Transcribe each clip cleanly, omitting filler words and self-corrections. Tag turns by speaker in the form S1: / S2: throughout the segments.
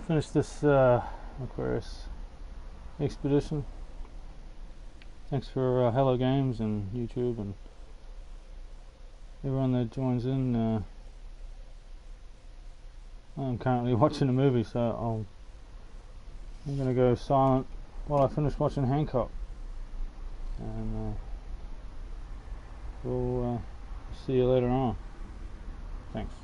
S1: finish this Aquarius expedition. Thanks for Hello Games and YouTube and everyone that joins in. I'm currently watching a movie, so I'm going to go silent while I finish watching Hancock, and we'll see you later on. Thanks.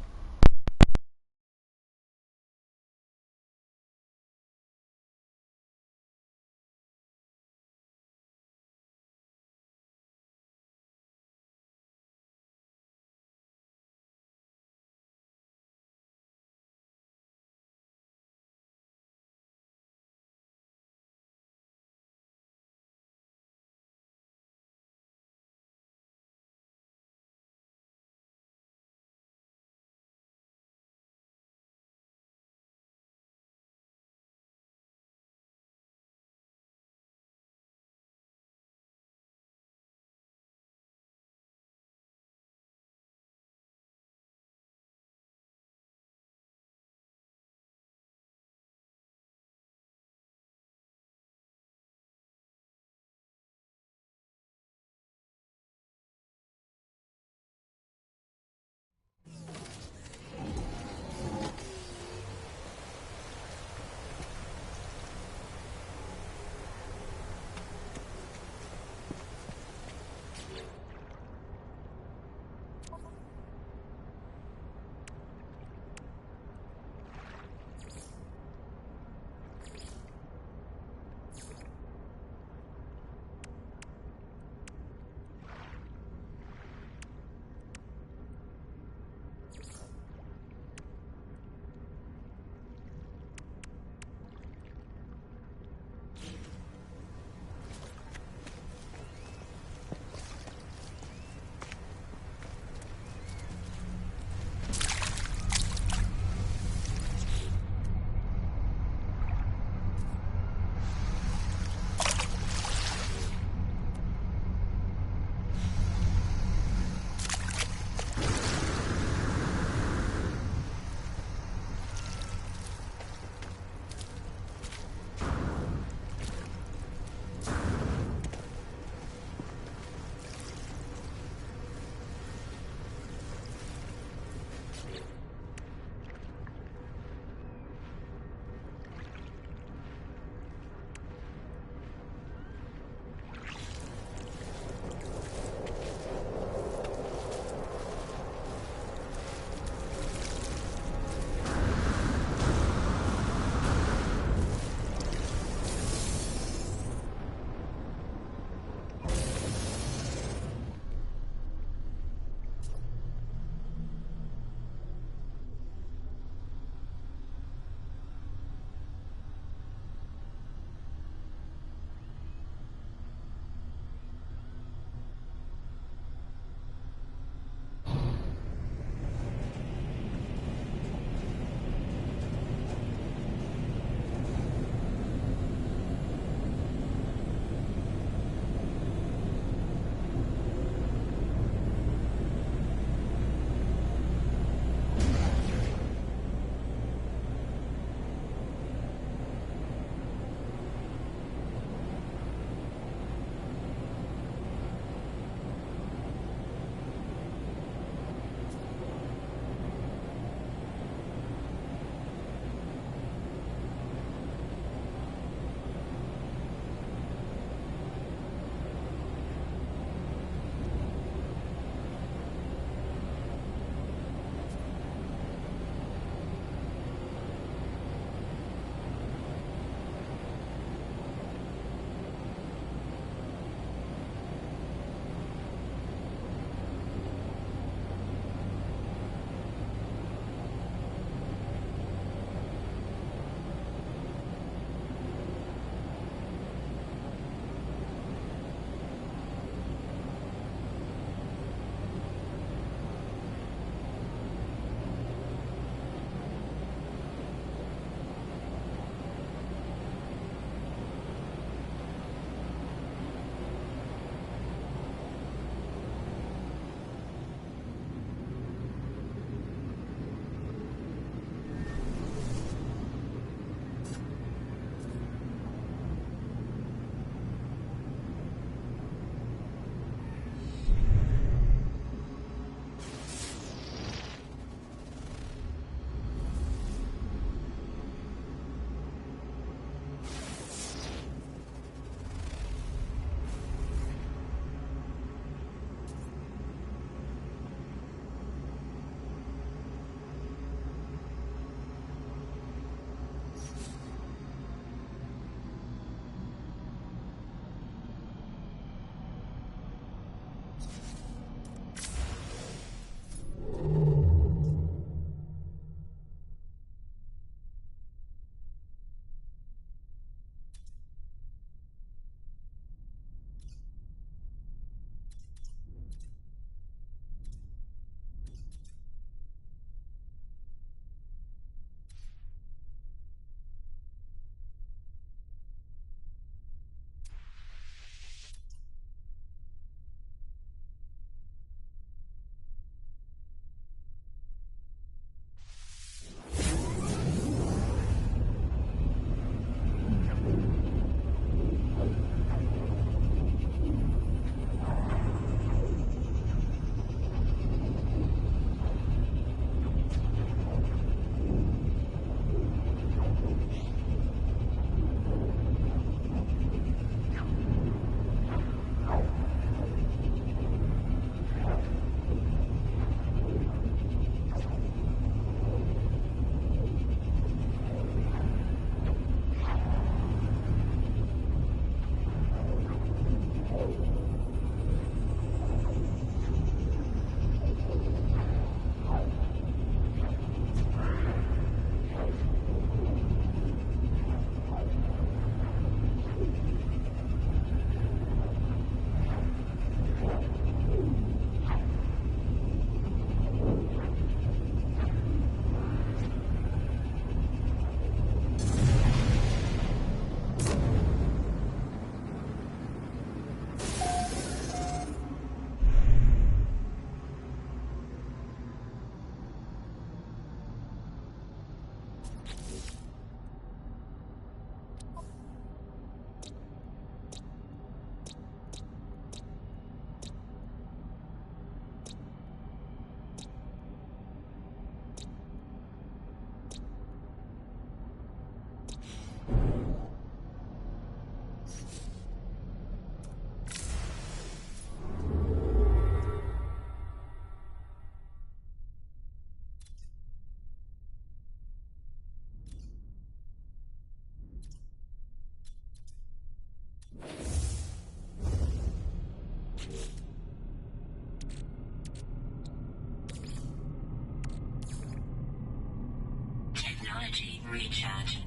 S2: Technology recharge.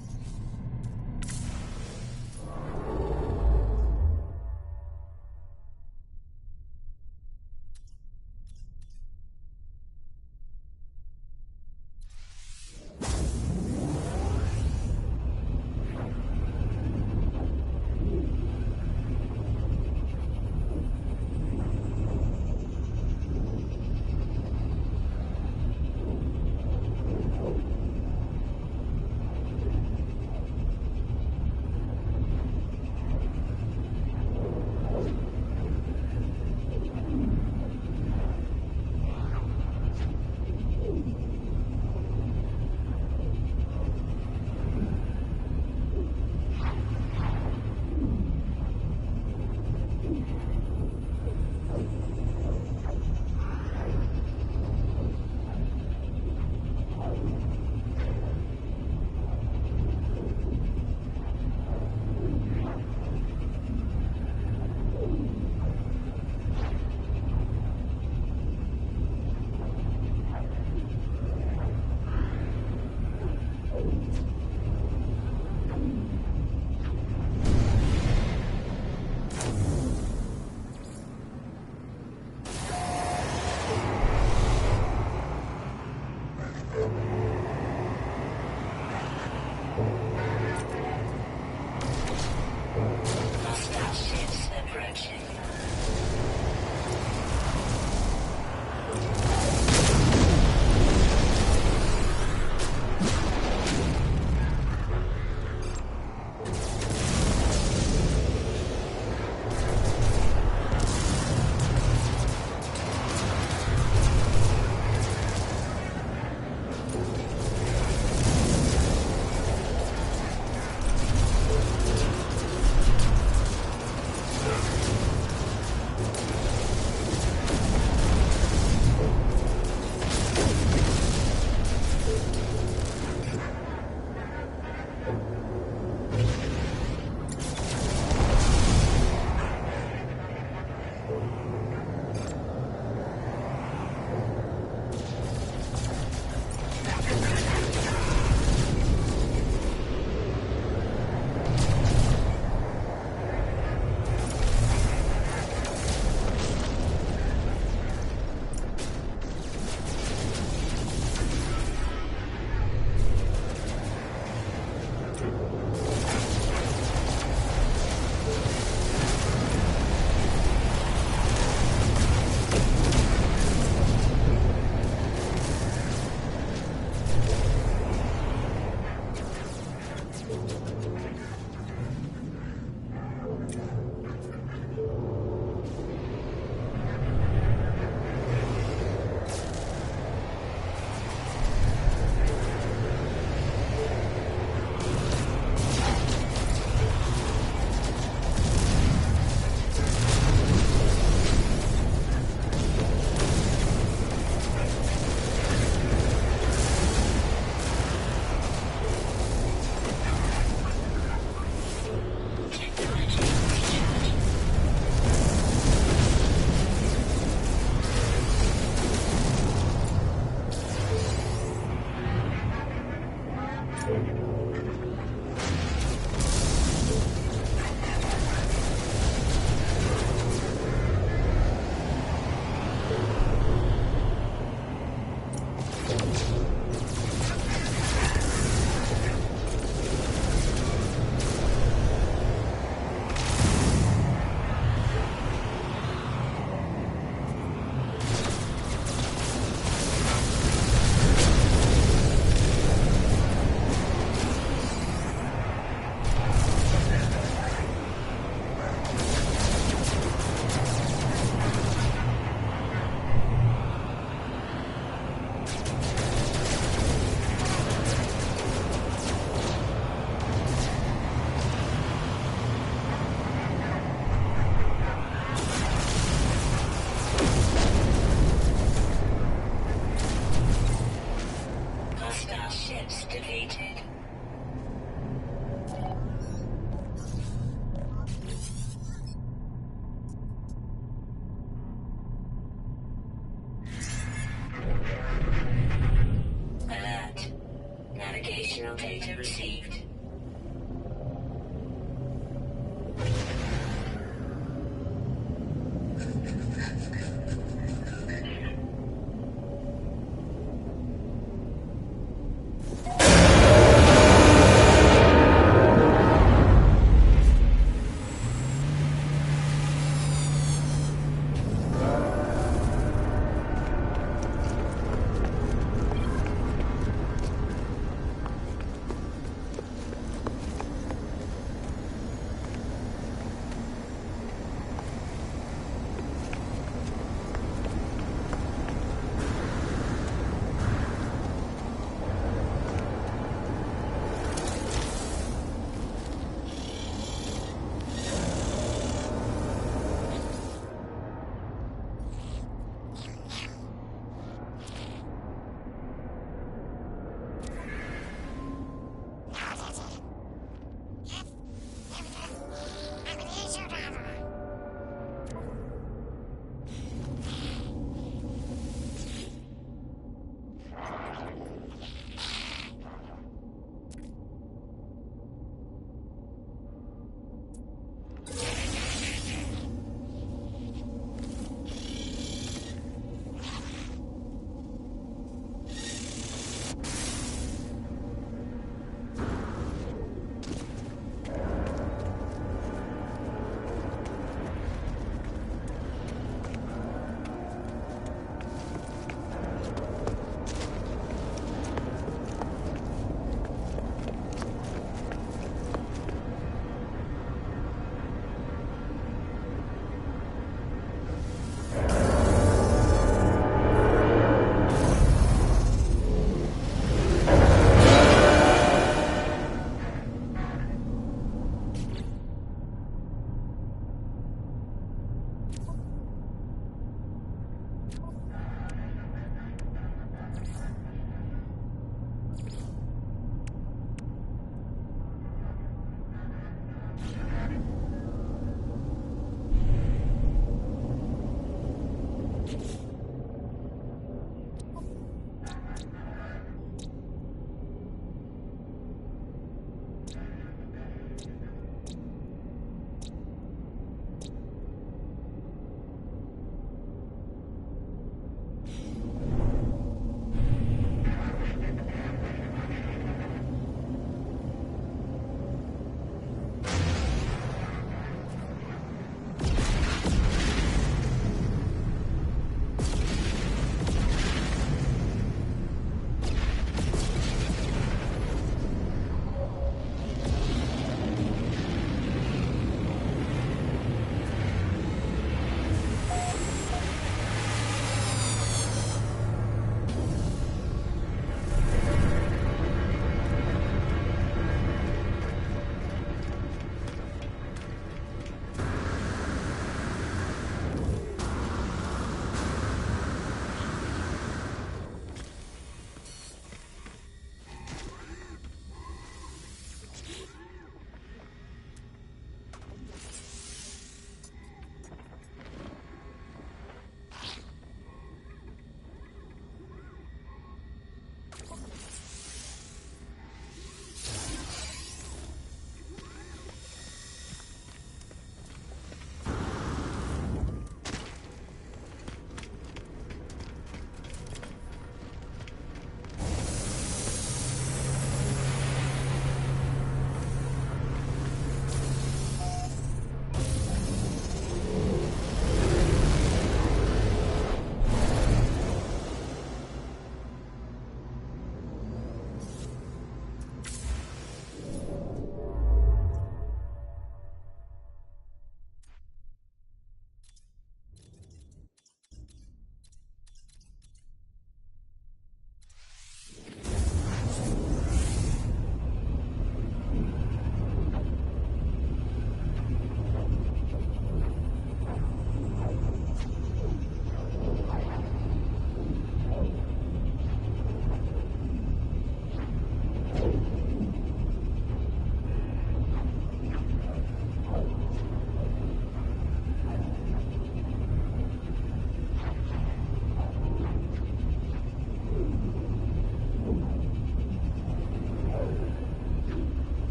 S2: received.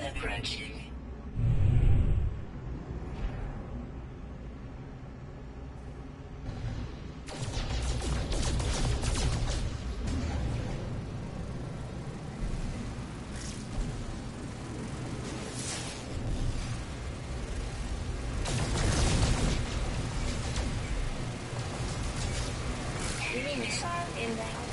S2: approaching. Enemy missile inbound.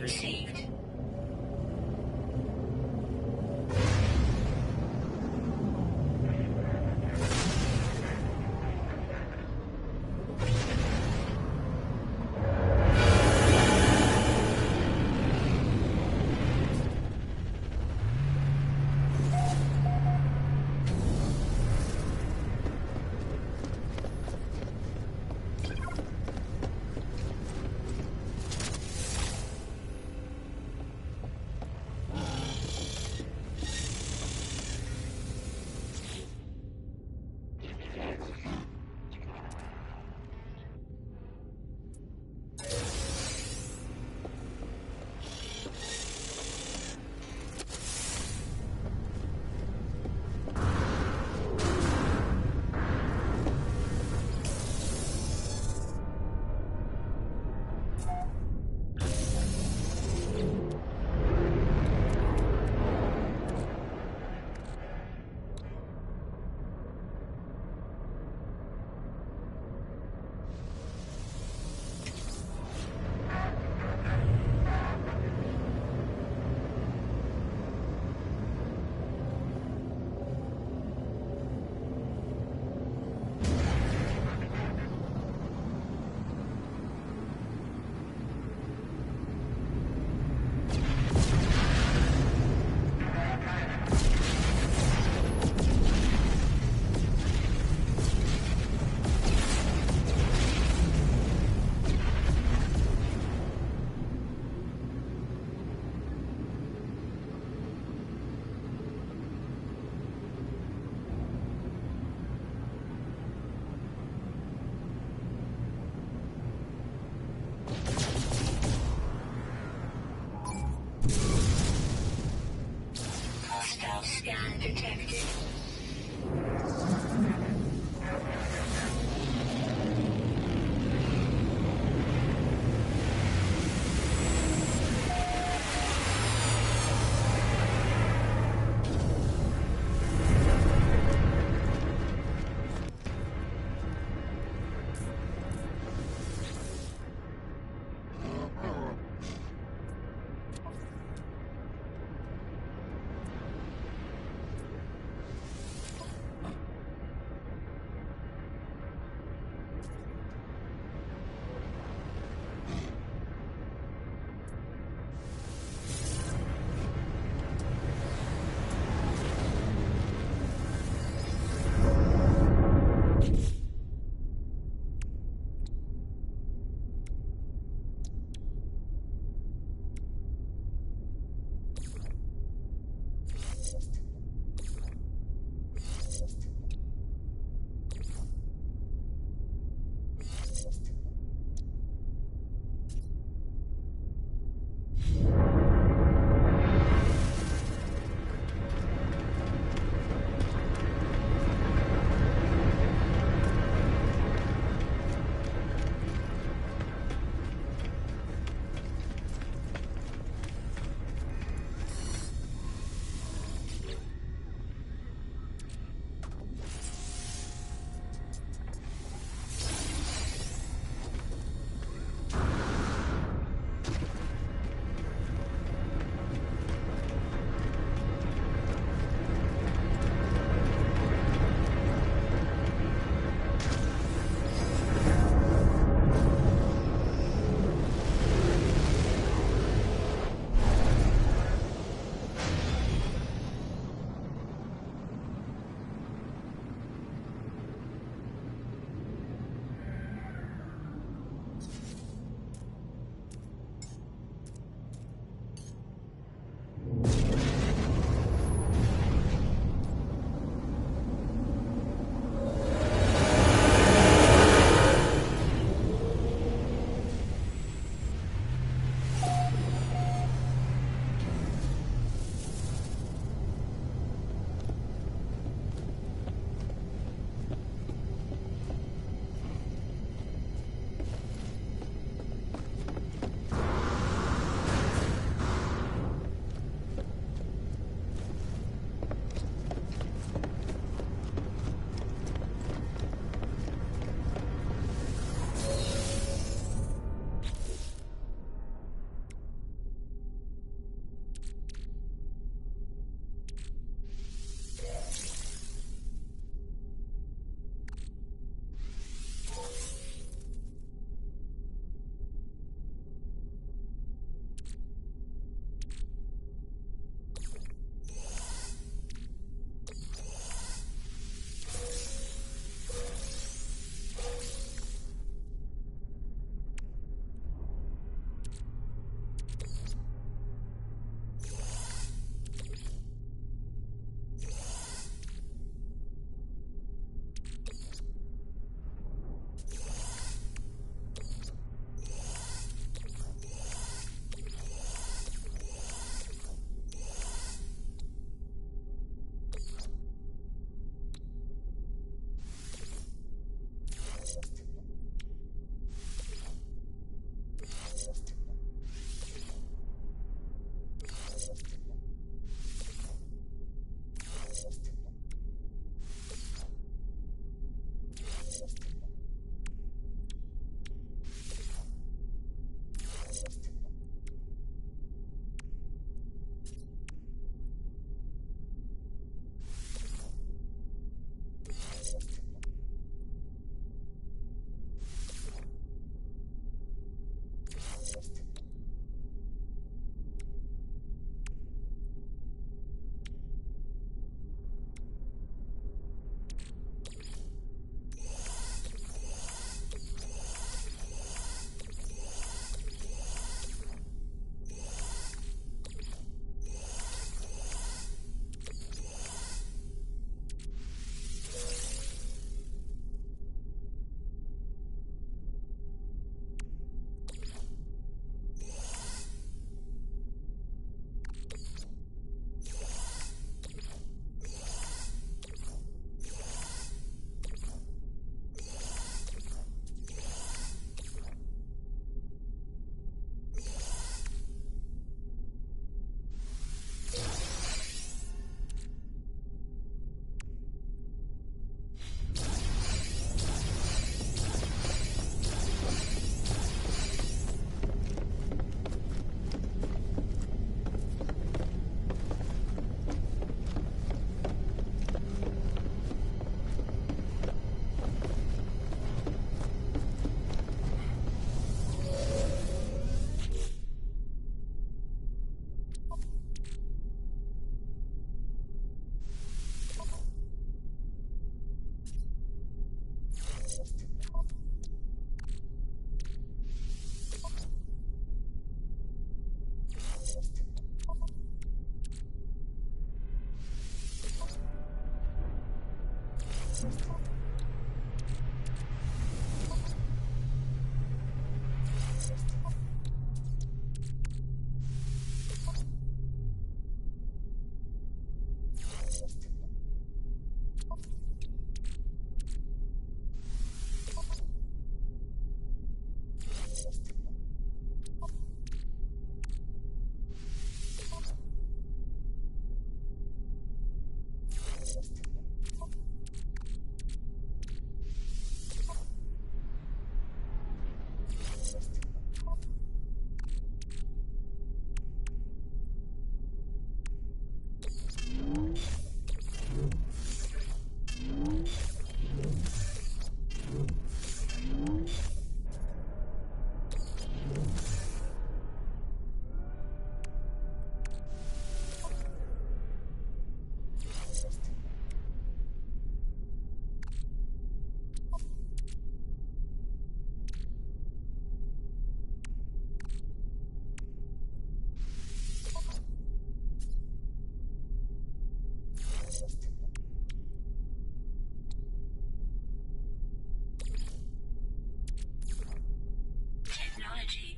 S2: received.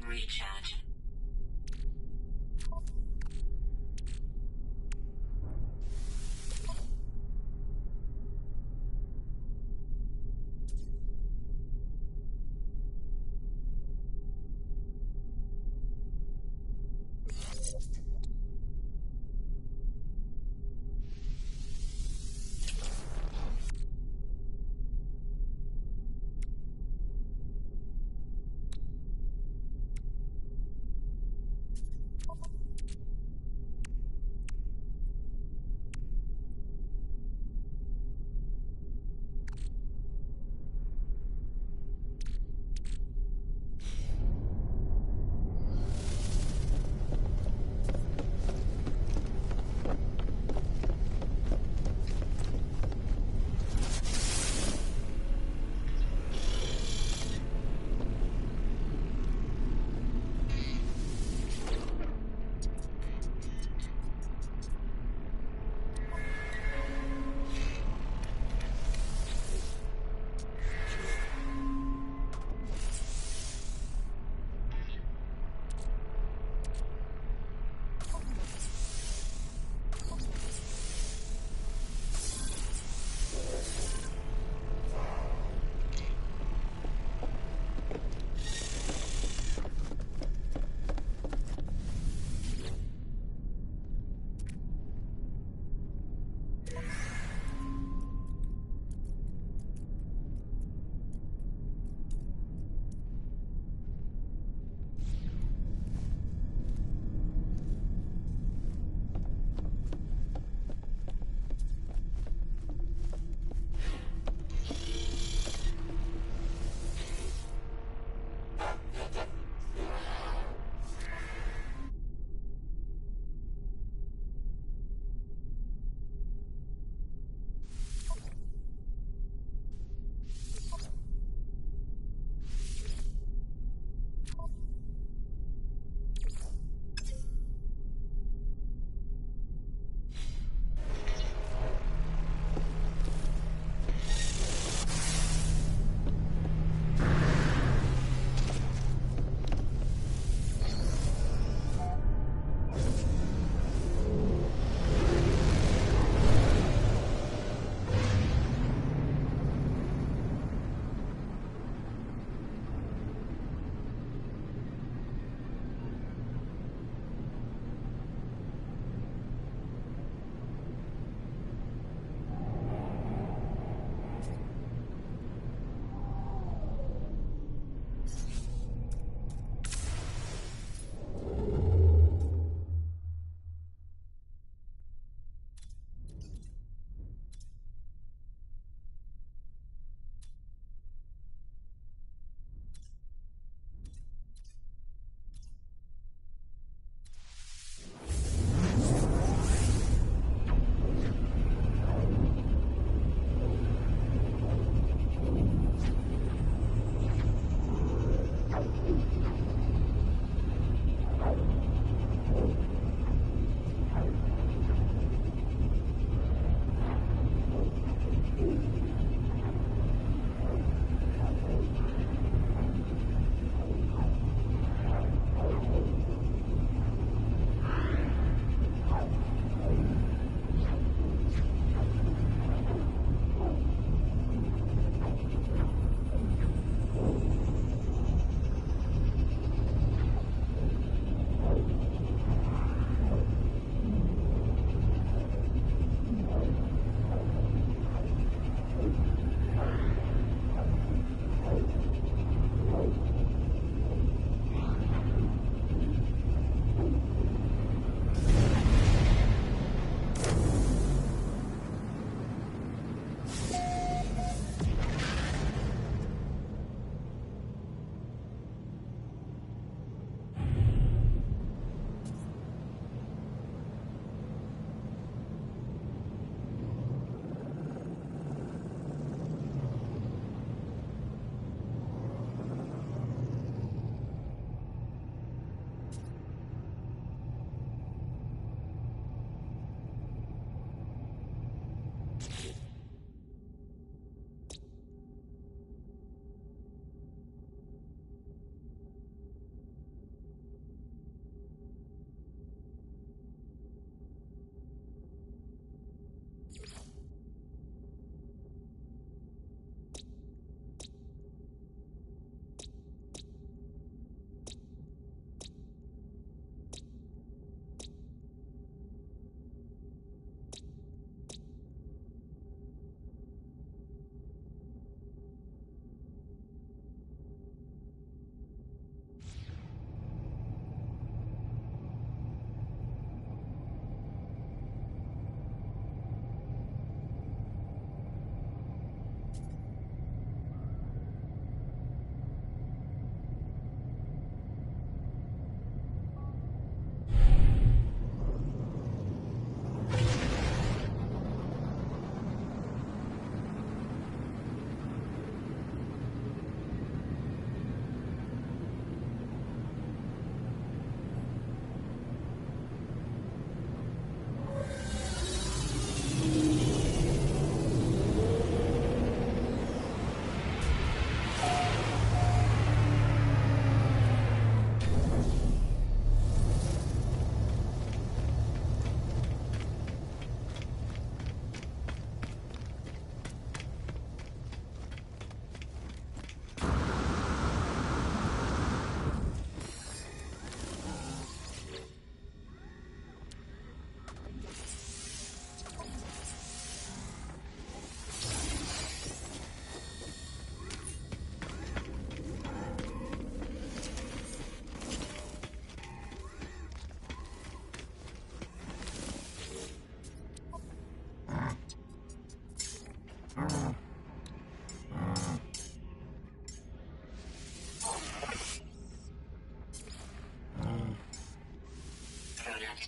S2: Recharge.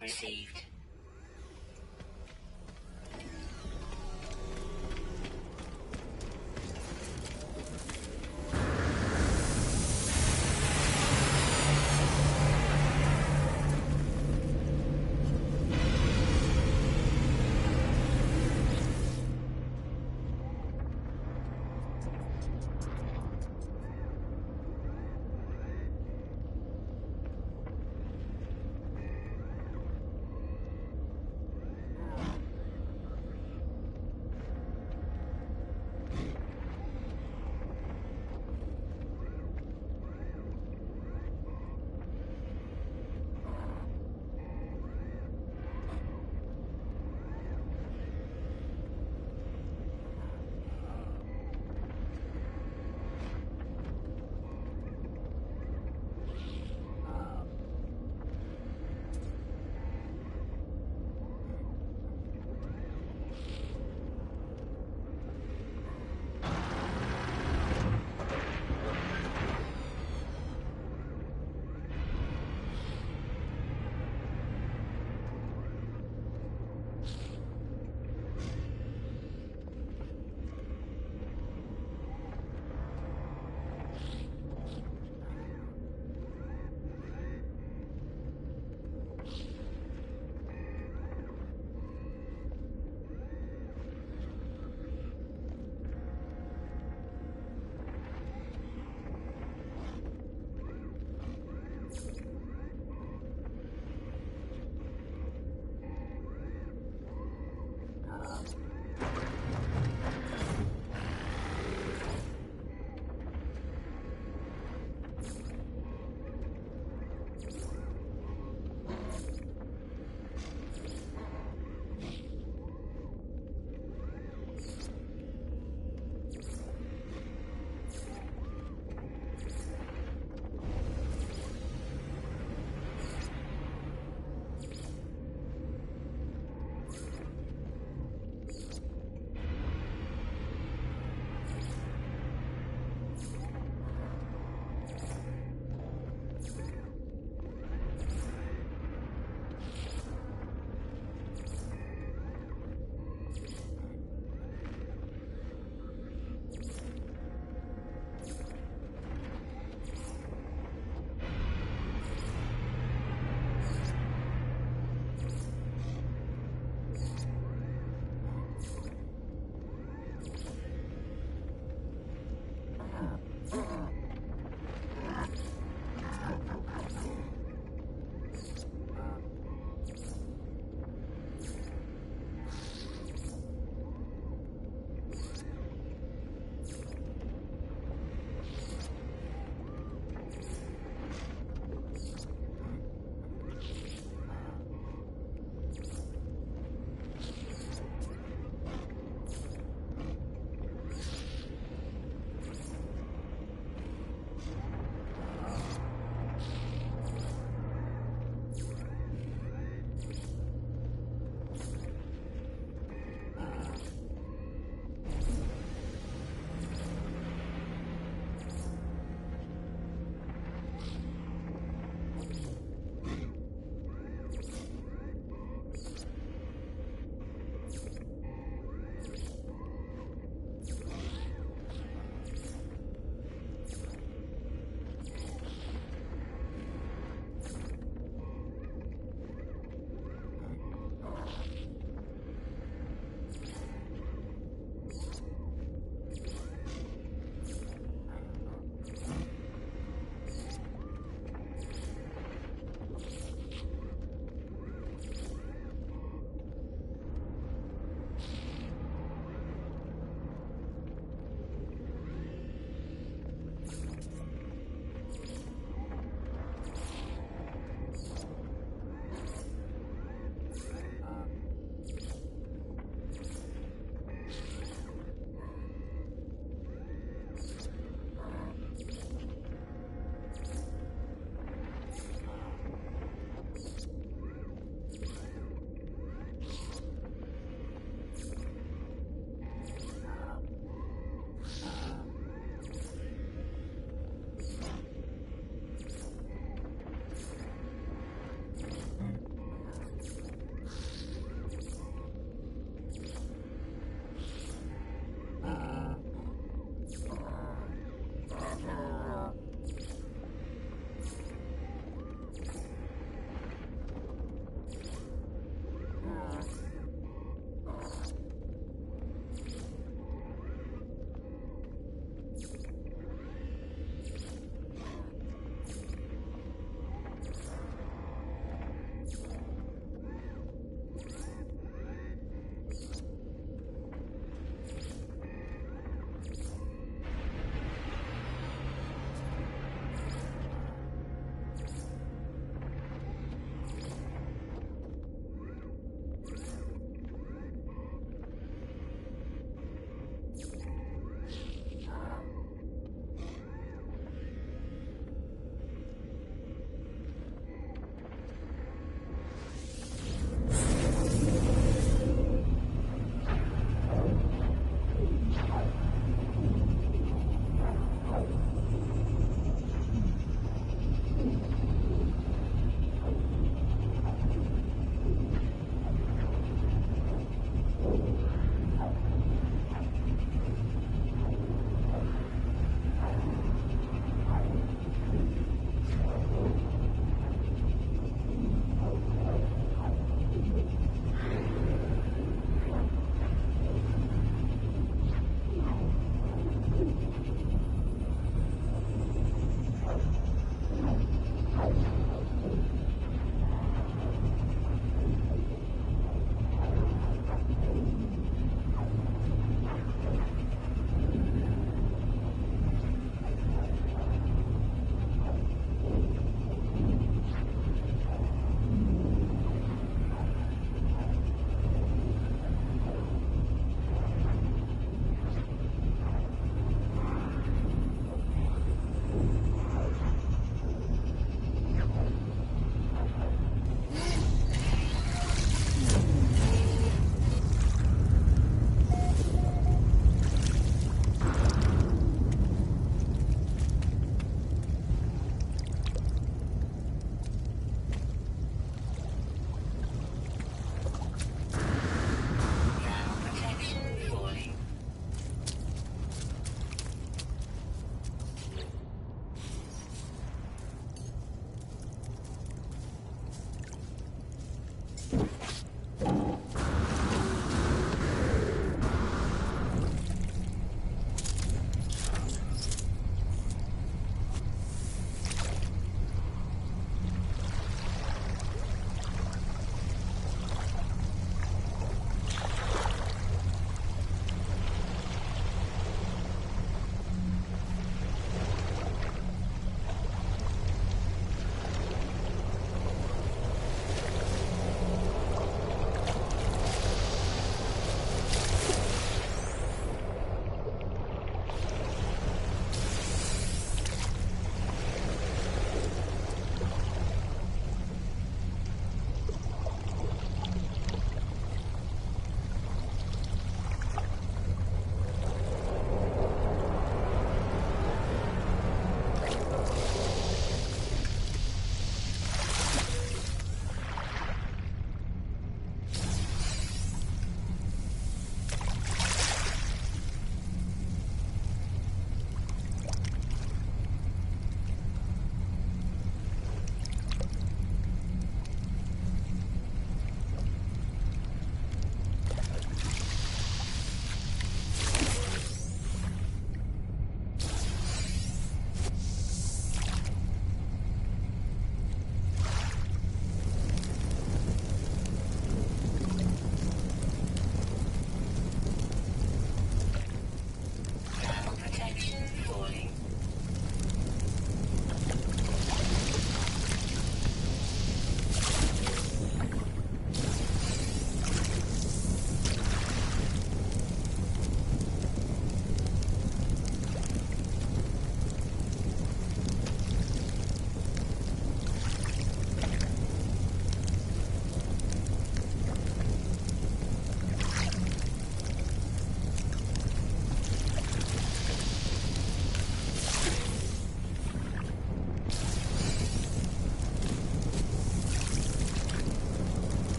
S2: received.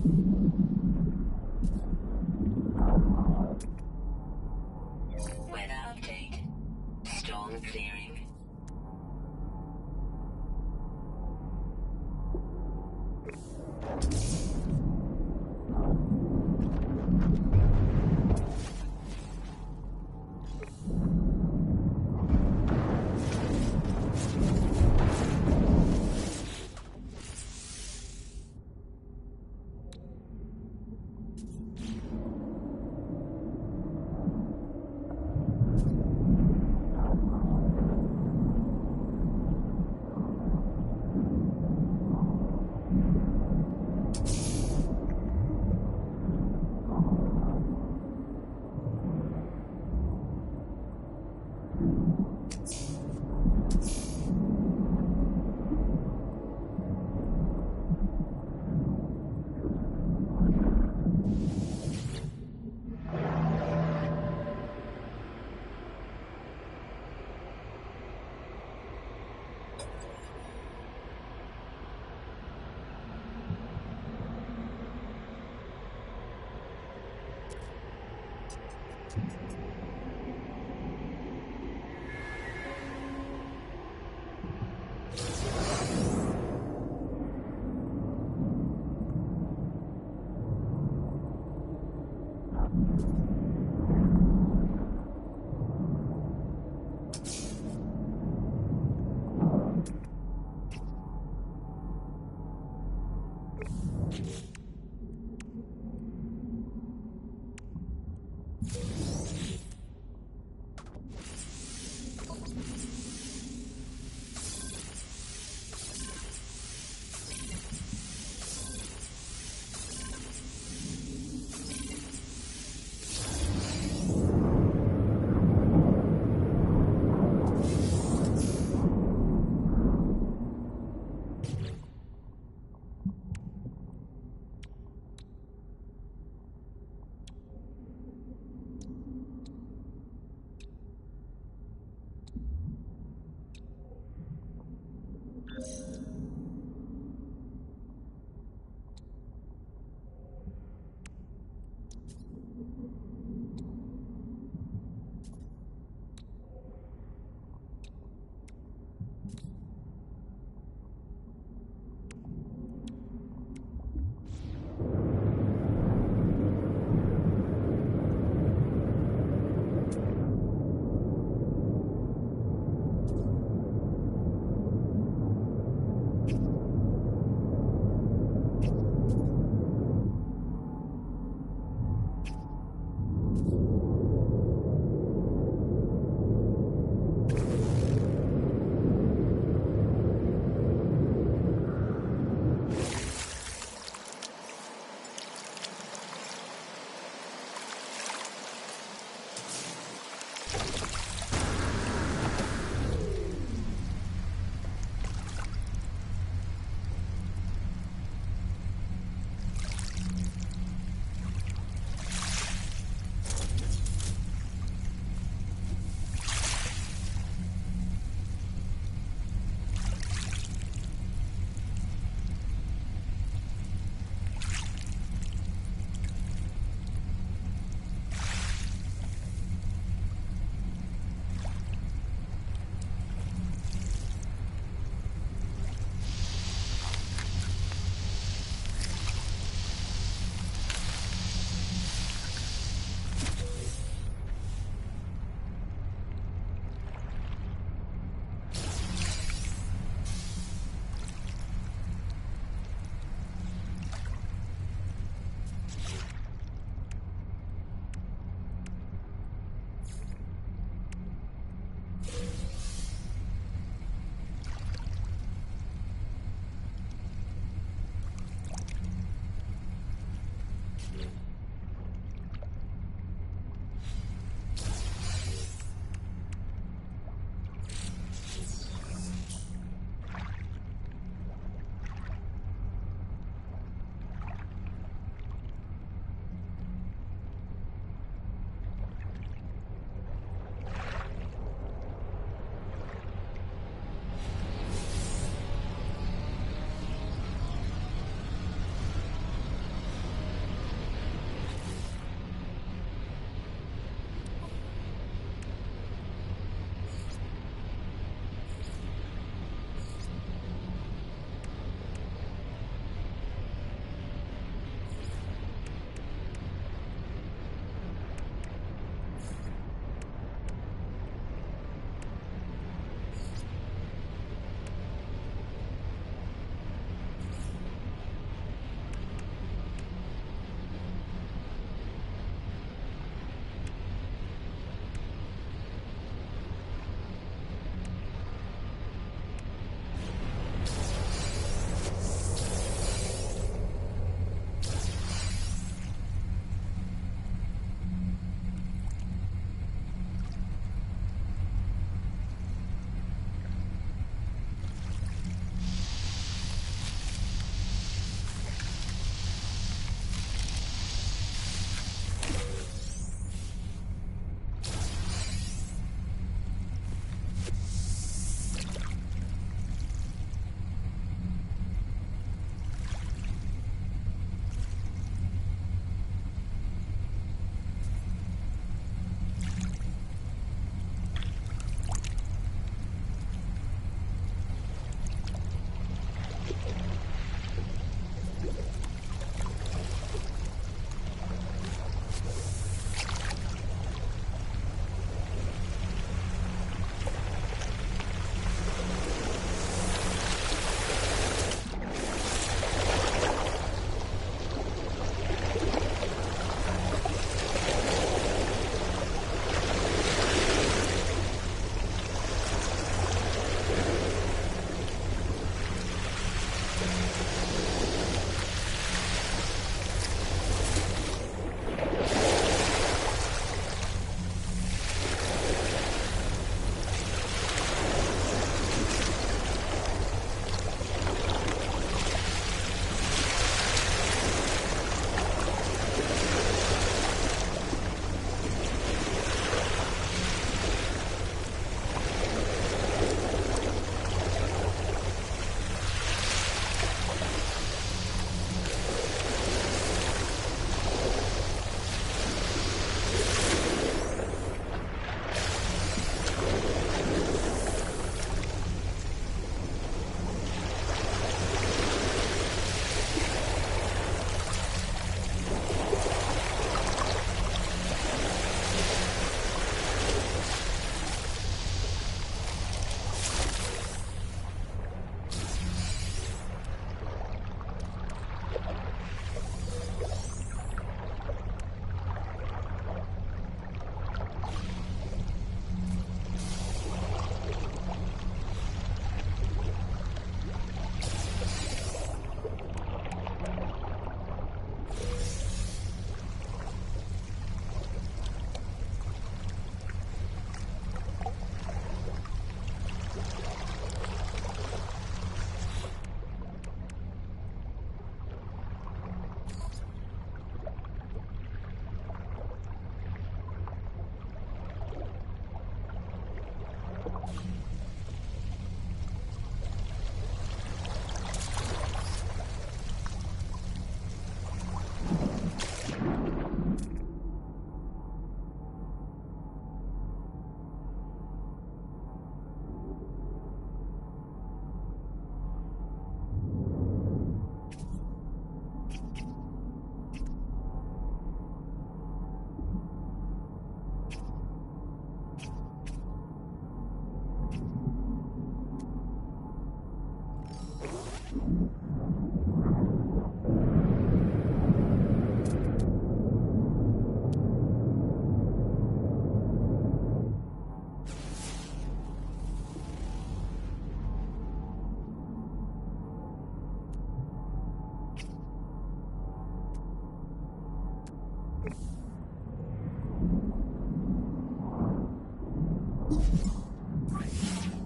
S2: Weather update. Storm clearing.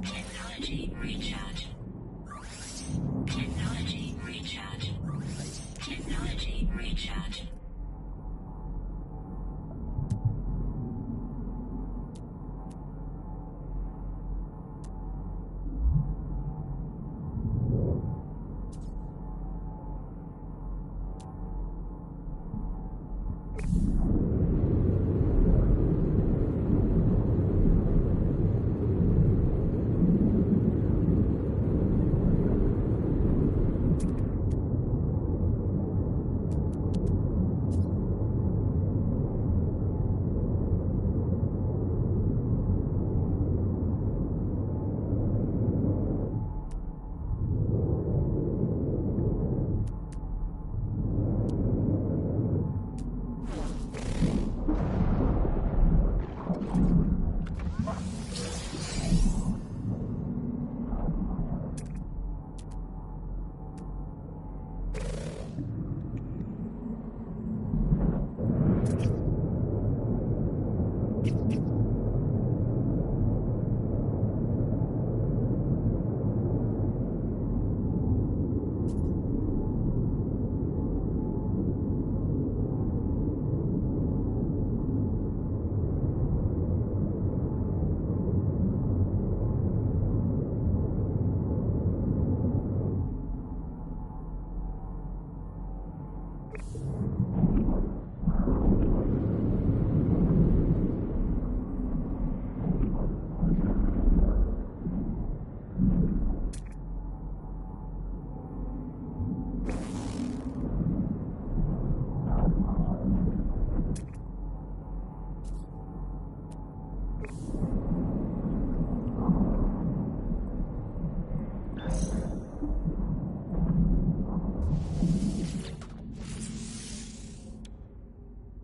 S2: Technology recharge. Technology recharge. Technology recharge.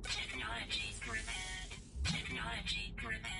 S2: Technology prepared. Technology prepared.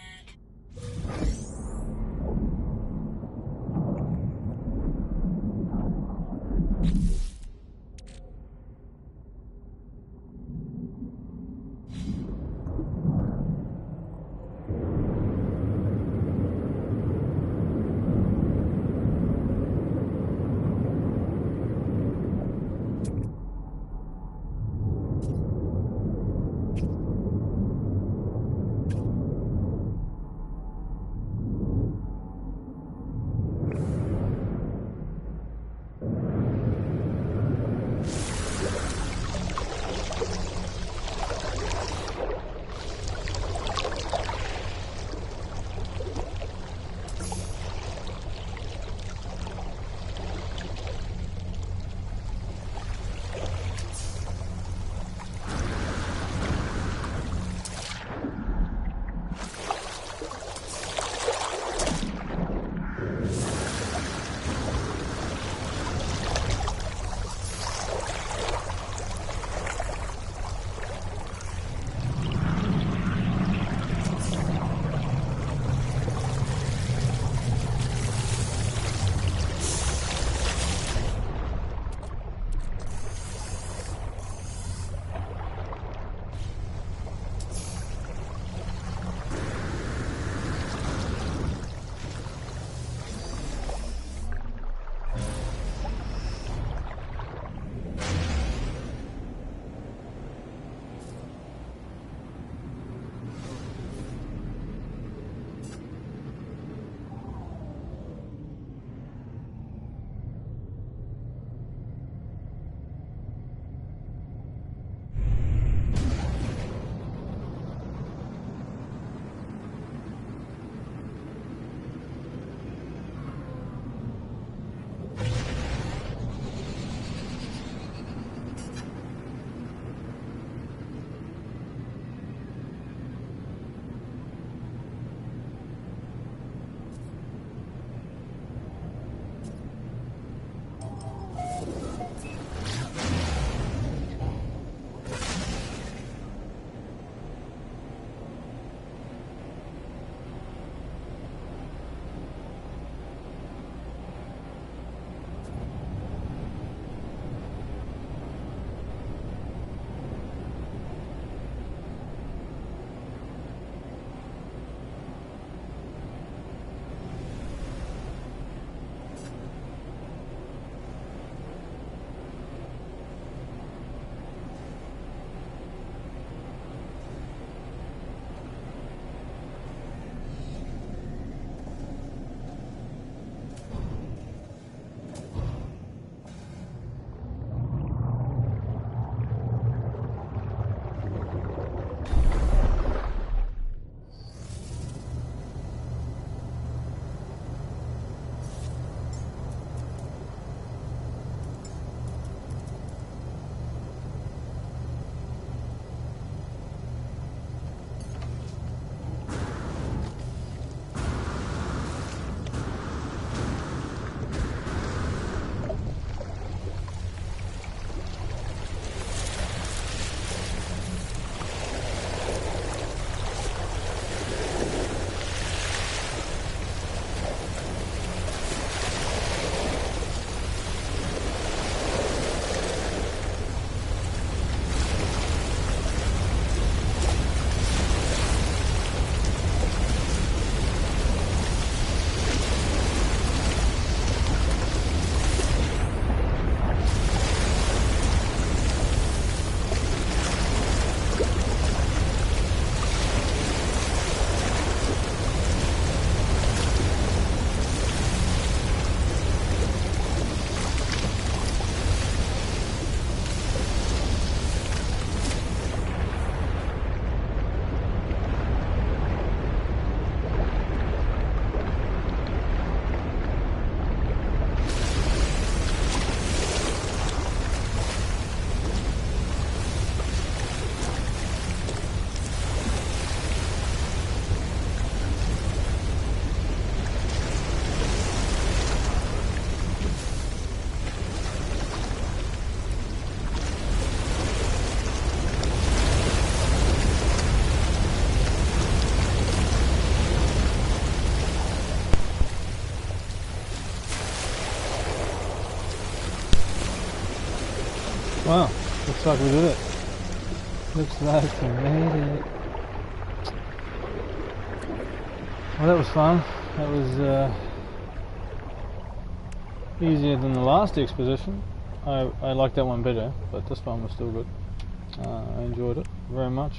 S1: Well, looks like we did it. Looks like we made it. Well, that was fun. That was easier than the last exposition. I liked that one better, but this one was still good. I enjoyed it very much.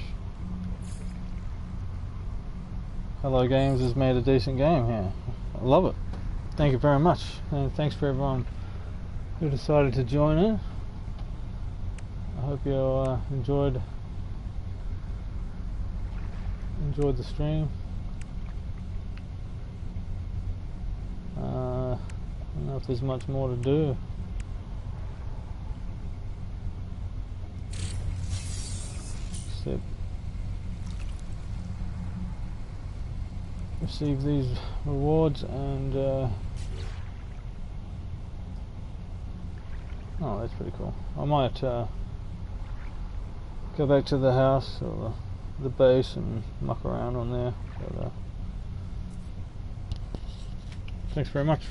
S1: Hello Games has made a decent game here. I love it. Thank you very much, and thanks for everyone who decided to join in. I hope you enjoyed the stream. I don't know if there's much more to do. Except receive these rewards and oh, that's pretty cool. I might go back to the house or the base and muck around on there. But, thanks very much.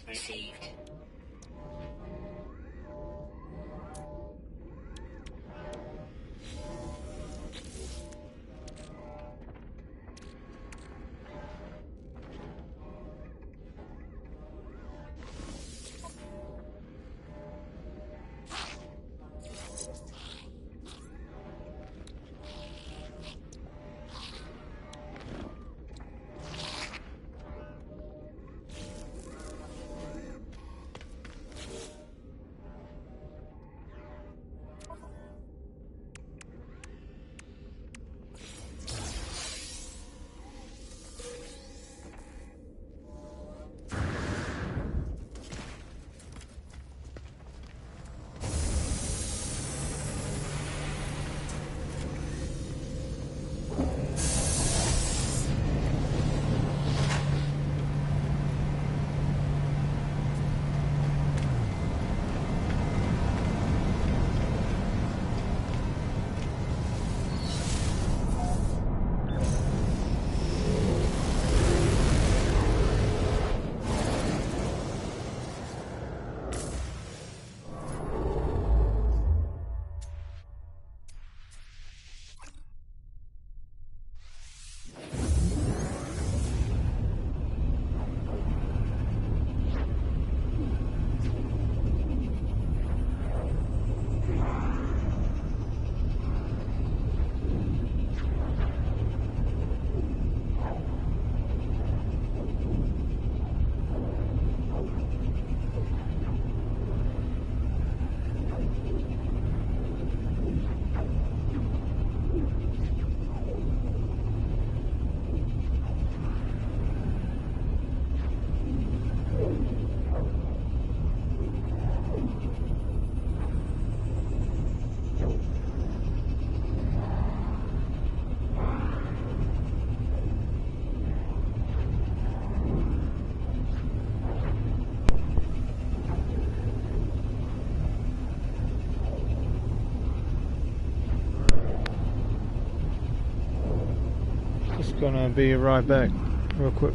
S2: received.
S1: Just gonna be right back, real quick.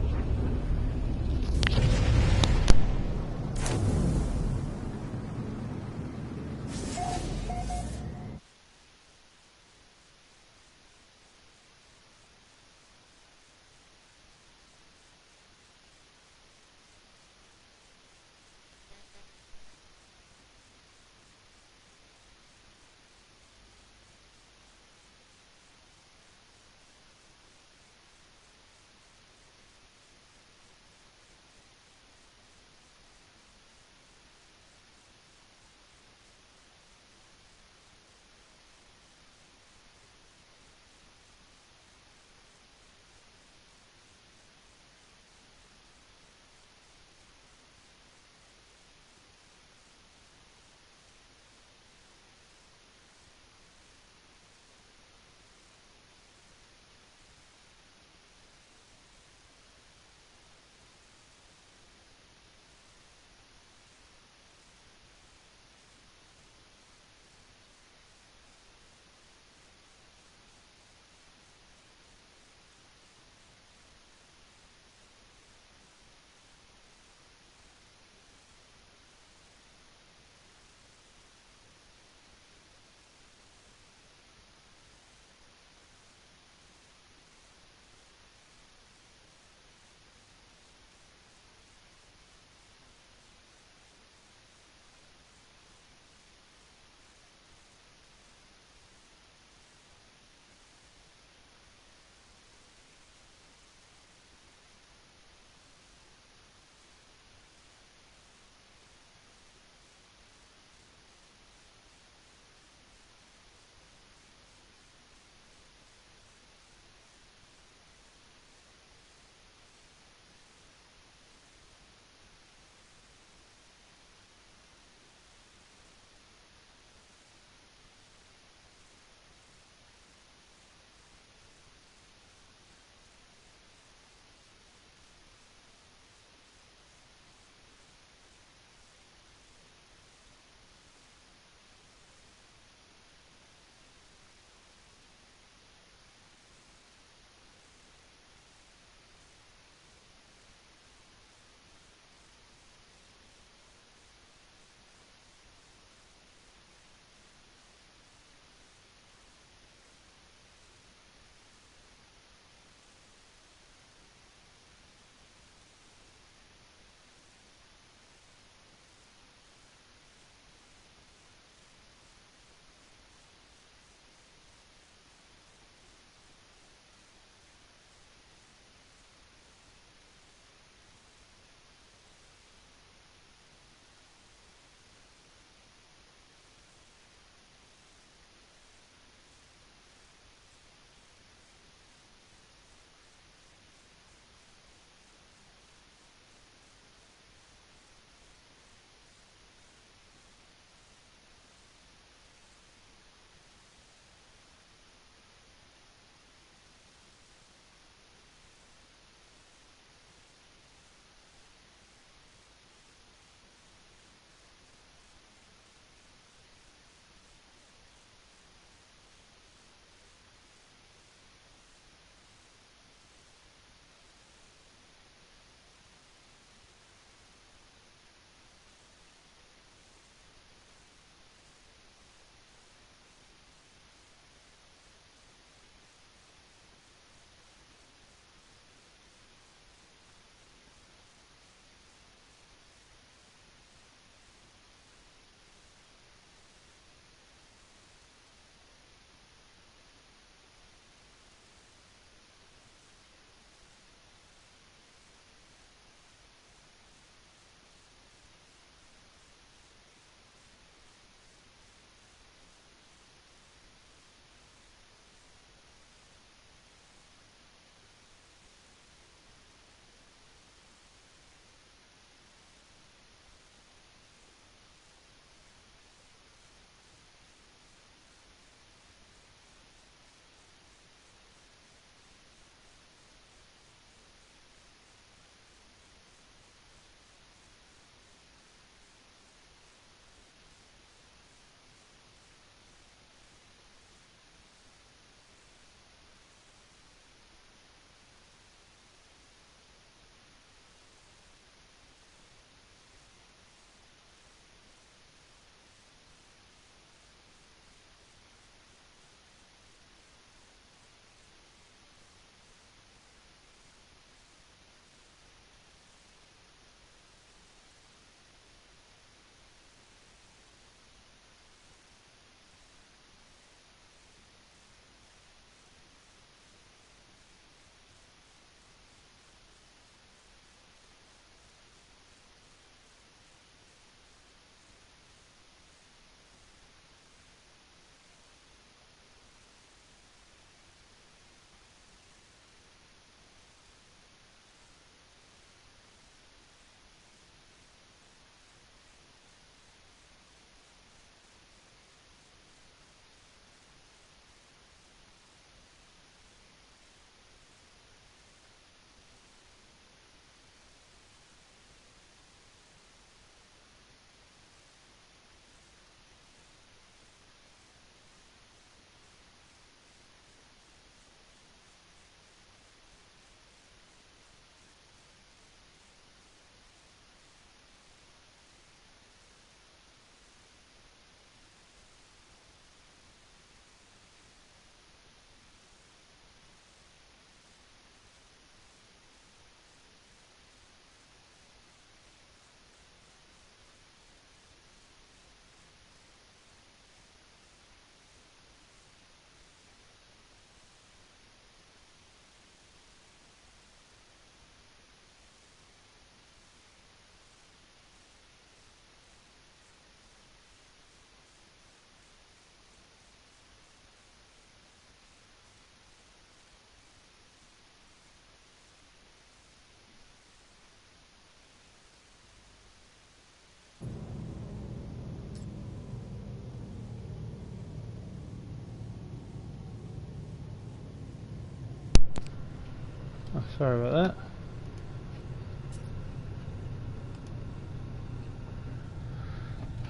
S1: Sorry about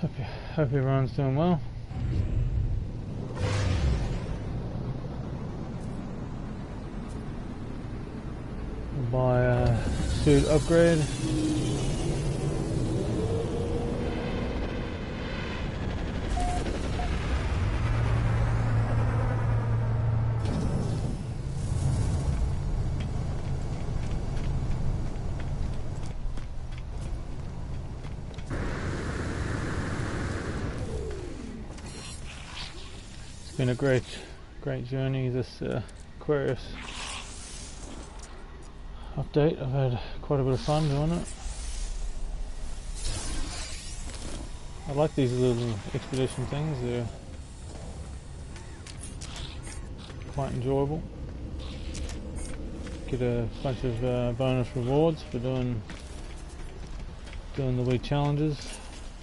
S1: that. Hope everyone's doing well. Buy a suit upgrade. It's been a great journey, this Aquarius update. I've had quite a bit of fun doing it. I like these little expedition things, they're quite enjoyable. Get a bunch of bonus rewards for doing the wee challenges,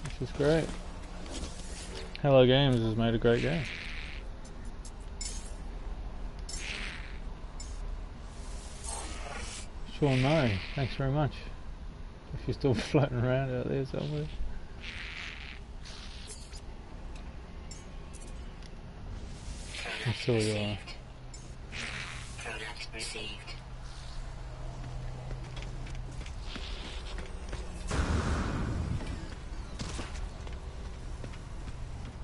S1: which is great. Hello Games has made a great game. Sean Murray, thanks very much. If you're still floating around out there somewhere. I'm sure you are.
S2: Product received.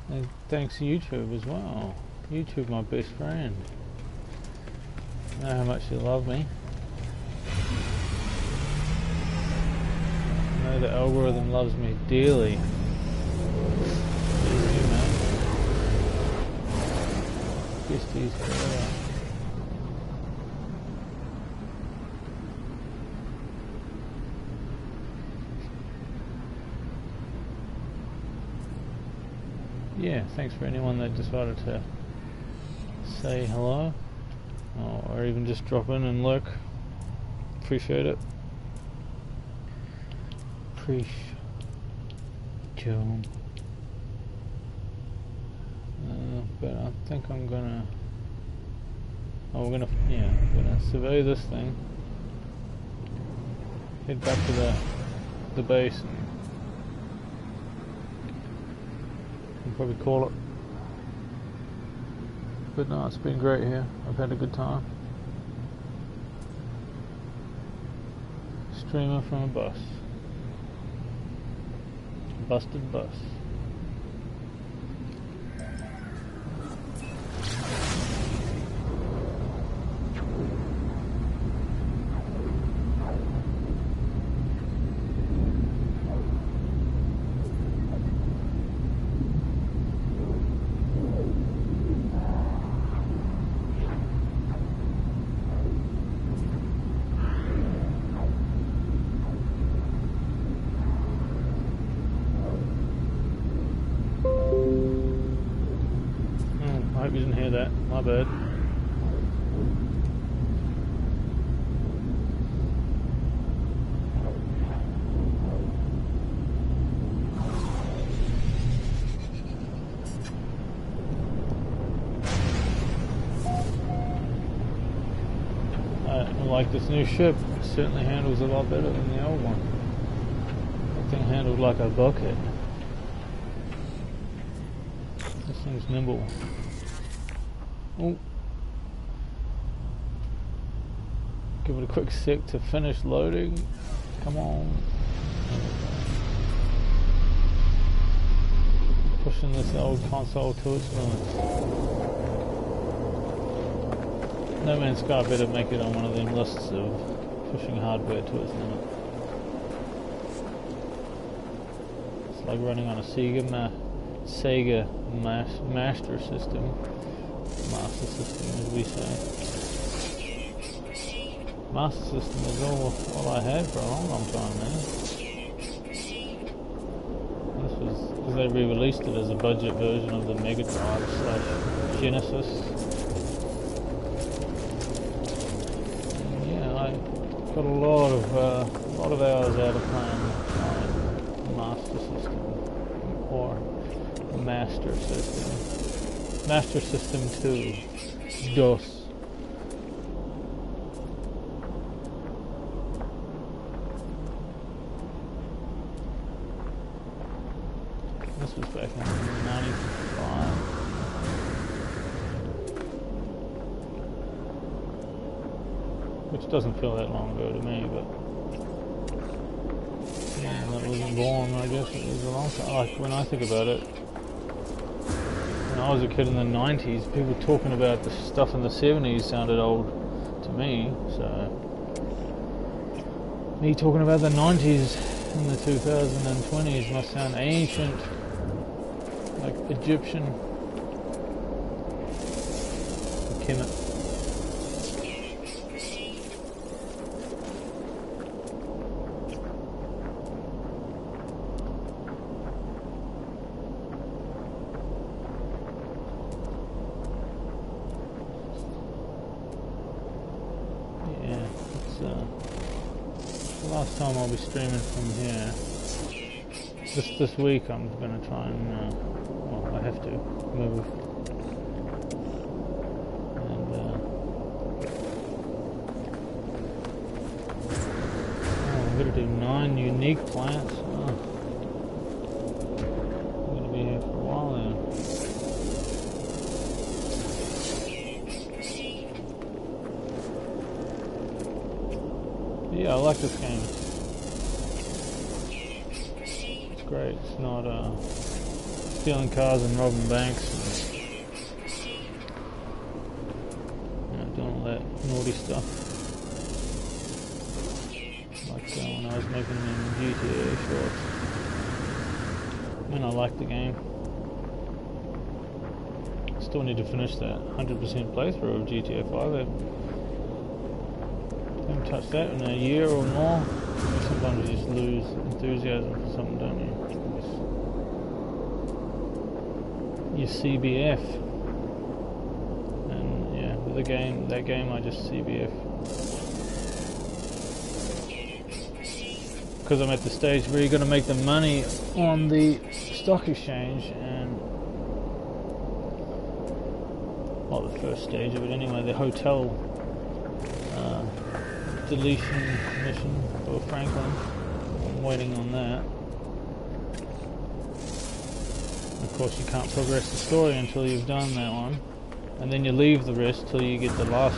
S1: And thanks to YouTube as well. YouTube, my best friend. I know how much you love me. I know the algorithm loves me dearly. You, man. Besties forever. Yeah, thanks for anyone that decided to say hello or even just drop in and lurk. Appreciate it. But I think I'm gonna we're gonna survey this thing, head back to the base and probably call it. But no, it's been great here. I've had a good time. Streaming from a bus. Busted bus. I hope you didn't hear that, my bad. I like this new ship. It certainly handles a lot better than the old one. That thing handled like a bucket. This thing's nimble. Oh. Give it a quick sec to finish loading. Come on. Pushing this old console to its limits. No Man's Sky better make it on one of them lists of pushing hardware to its limit. It's like running on a Sega Master System. Master System, as we say. Master System is all I had for a long time now. This was because they re-released it as a budget version of the Mega Drive / Genesis. And yeah, I got a lot of hours out of playing my Master System or Master System. Master System 2, DOS. which doesn't feel that long ago to me, but yeah, that wasn't born, I guess it was a long time. Like, when I think about it, when I was a kid in the 90s, people talking about the stuff in the 70s sounded old to me, so me talking about the 90s in the 2020s must sound ancient, like Egyptian. Kemet. Yeah, it's the last time I'll be streaming from here. This week I'm going to try and, well, I have to move. And, I'm going to do 9 unique plants. Oh. I'm going to be here for a while now. Yeah, I like this game. It's great. It's not stealing cars and robbing banks and doing all that naughty stuff like when I was making them GTA shorts. I mean, I like the game. Still need to finish that 100% playthrough of GTA 5. Haven't touched that in a year or more. Sometimes you just lose enthusiasm for something, don't you? You CBF, and yeah, with that game I just CBF because I'm at the stage where you're going to make the money on the stock exchange, and well, the first stage of it anyway, the hotel deletion mission for Franklin. I'm waiting on that. Of course, you can't progress the story until you've done that one, and then you leave the rest till you get the last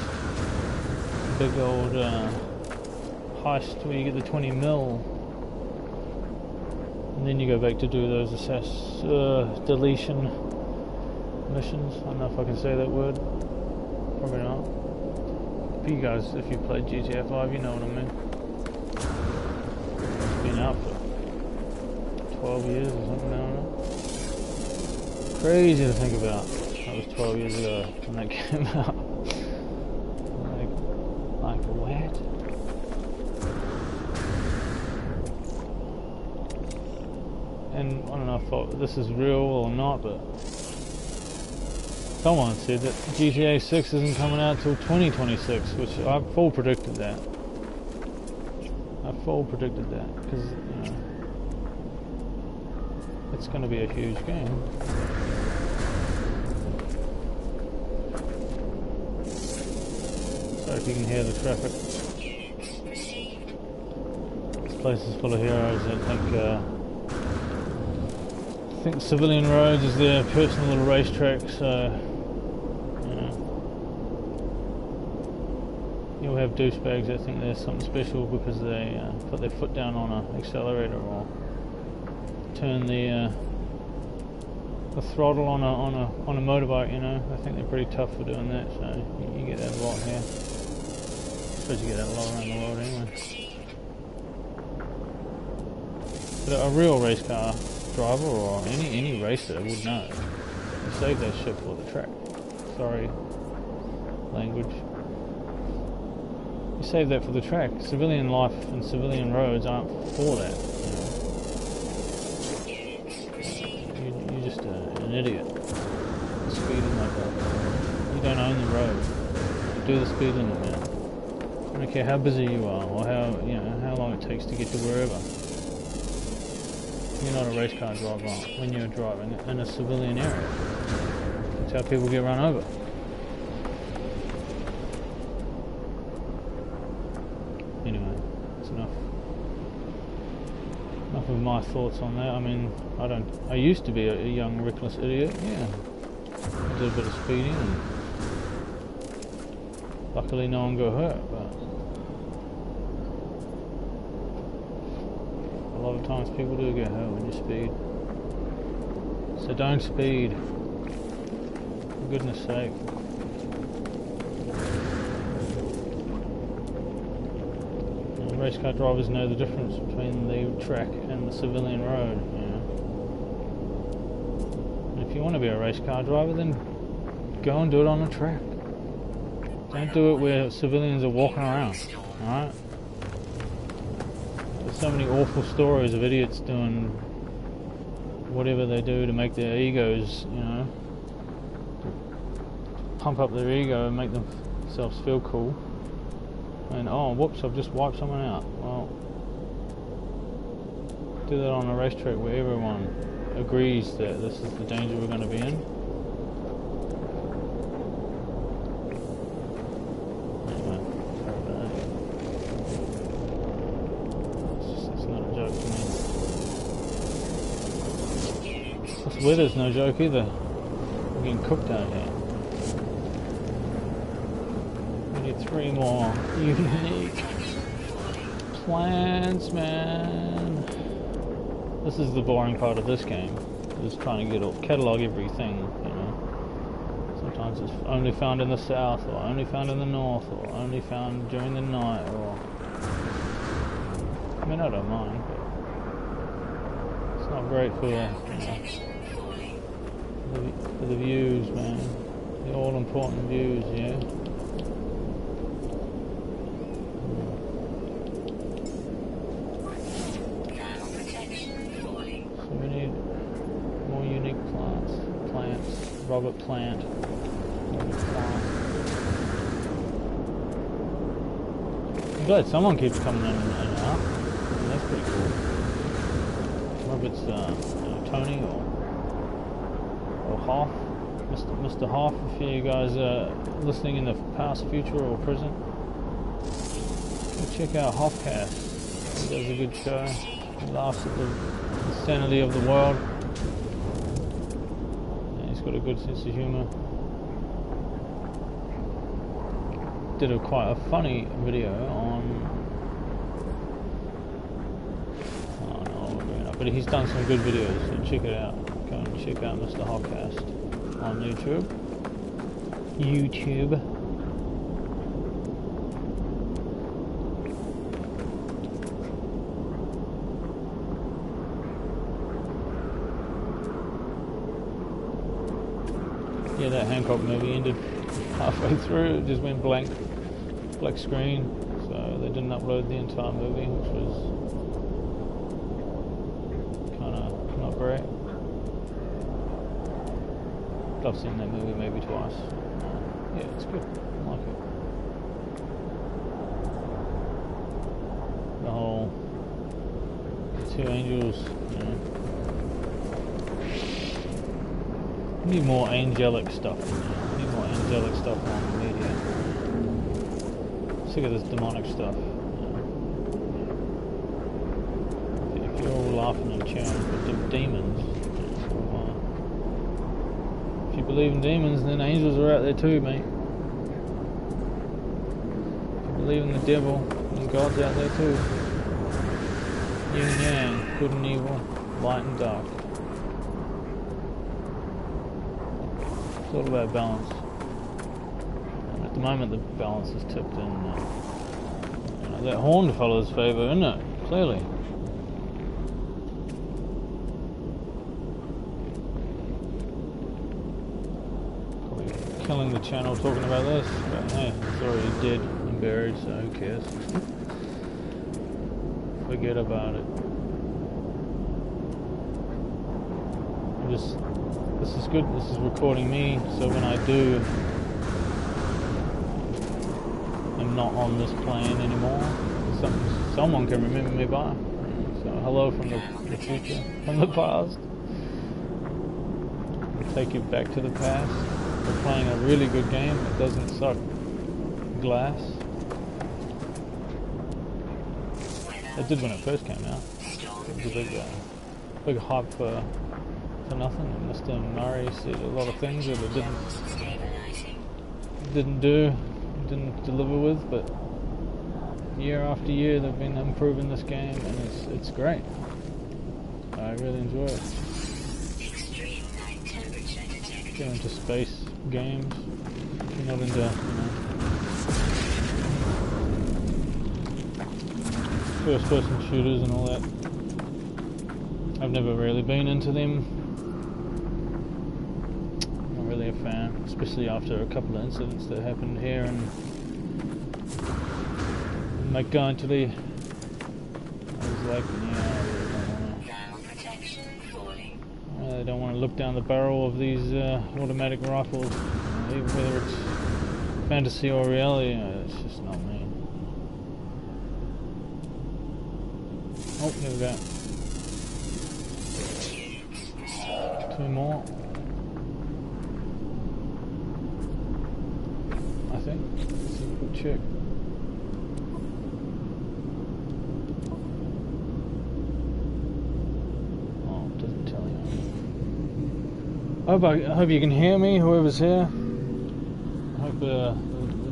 S1: big old heist where you get the 20 mil, and then you go back to do those deletion missions. I don't know if I can say that word. Probably not. You guys, if you played GTA 5, you know what I mean. It's been out for 12 years or something now. Crazy to think about. That was 12 years ago when that came out. Like what? And I don't know if this is real or not, but someone said that GTA 6 isn't coming out till 2026, which I full predicted that. Because it's going to be a huge game. Sorry if you can hear the traffic. This place is full of heroes. I think Civilian Roads is their personal little racetrack, so you'll have douchebags that think there's something special because they put their foot down on an accelerator or turn the throttle on a motorbike. You know, I think they're pretty tough for doing that. So you get that a lot here. I suppose you get that a lot around the world anyway. But a real race car driver or any racer would know. You save that shit for the track. Sorry, language. You save that for the track. Civilian life and civilian roads aren't for that. You're just an idiot. Speeding like that. You don't own the road. You do the speed limit, man. I don't care how busy you are or how long it takes to get to wherever. You're not a race car driver when you're driving in a civilian area. That's how people get run over. Anyway, that's enough of my thoughts on that. I mean, I used to be a young reckless idiot, yeah. I did a bit of speeding and luckily no one got hurt, but lot of times people do get hurt when you speed. So don't speed. For goodness sake. And race car drivers know the difference between the track and the civilian road, you know. And if you want to be a race car driver, then go and do it on a track. Don't do it where civilians are walking around, alright? There's so many awful stories of idiots doing whatever they do to make their egos, you know, pump up their ego and make themselves feel cool. And oh, whoops, I've just wiped someone out. Well, do that on a racetrack where everyone agrees that this is the danger we're going to be in. Anyway, sorry about that. It's not a joke to me. This weather's no joke either. We're getting cooked out here. We need 3 more unique plants, man. This is the boring part of this game. Just trying to catalog everything, you know. Sometimes it's only found in the south, or only found in the north, or only found during the night, or... I mean, I don't mind, but... It's not great for, you know, for the views, man. The all-important views, yeah? So we need more unique plants. Robert Plant. I'm glad someone keeps coming in and out. That's pretty cool. Whether it's Tony or Hoff, Mr. Hoff, if you guys are listening in the past, future, or present, go check out Hoffcast. He does a good show. He laughs at the insanity of the world. And he's got a good sense of humour. Did quite a funny video on... Oh no, I'm going up. But he's done some good videos, so check it out. Go and check out Mr. Hoffcast on YouTube. Yeah, that Hancock movie ended halfway through. It just went black screen, so they didn't upload the entire movie, which was kind of not great. I've seen that movie maybe twice. Yeah, it's good. I like it. The whole two angels, you know. We need more angelic stuff. We need more angelic stuff on the media. Sick of this demonic stuff. If you're all laughing and cheering for demons, if you believe in demons, then angels are out there too, mate. If you believe in the devil, then God's out there too. Yin and yang, good and evil, light and dark. It's all about balance. And at the moment the balance is tipped in that horned fella's favour, isn't it? Clearly. Probably killing the channel talking about this, but hey, it's already dead and buried, so who cares? Forget about it. This is good, this is recording me, so when I do, I'm not on this plane anymore. Someone can remember me by. So hello from the future, from the past. We'll take you back to the past. We're playing a really good game that doesn't suck glass. It did when it first came out. It was a big hype for nothing. And Mr. Murray said a lot of things that it didn't deliver with, but year after year they've been improving this game, and it's great. I really enjoy it.
S2: Extreme night temperature detected.
S1: Get into space games. If you're not into, first-person shooters and all that. I've never really been into them. Not really a fan, especially after a couple of incidents that happened here in McGuinty. I was like, I don't want to look down the barrel of these automatic rifles, whether it's fantasy or reality. It's just not me. Oh, there we go. 2 more, I think. Let's have a quick check. Oh, it doesn't tell you. I hope you can hear me, whoever's here. I hope the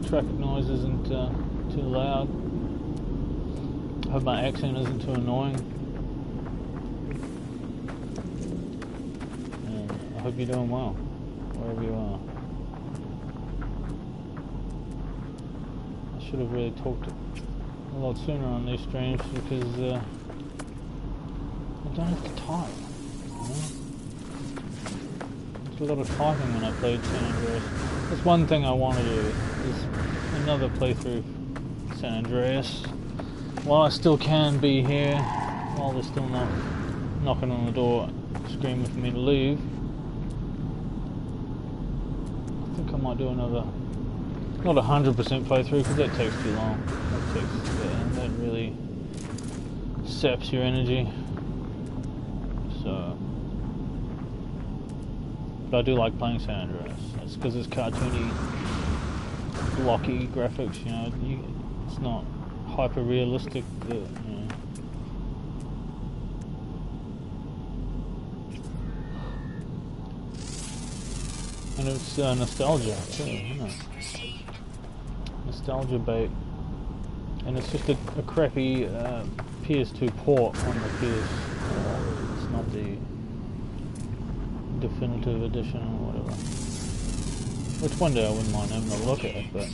S1: traffic noise isn't too loud. I hope my accent isn't too annoying. And I hope you're doing well, wherever you are. I should have really talked a lot sooner on these streams because I don't have to type. There's a lot of typing when I played San Andreas. That's one thing I want to do, is another playthrough of San Andreas. While I still can be here, while they're still not knocking on the door screaming for me to leave, I think I might do another, not 100% playthrough because that takes too long. That really saps your energy. So, but I do like playing San Andreas. It's because it's cartoony, blocky graphics. It's not hyper realistic. And it's nostalgia too, isn't it? Nostalgia bait. And it's just a crappy PS2 port on the PS. It's not the definitive edition or whatever. Which one day I wouldn't mind having a look at it, but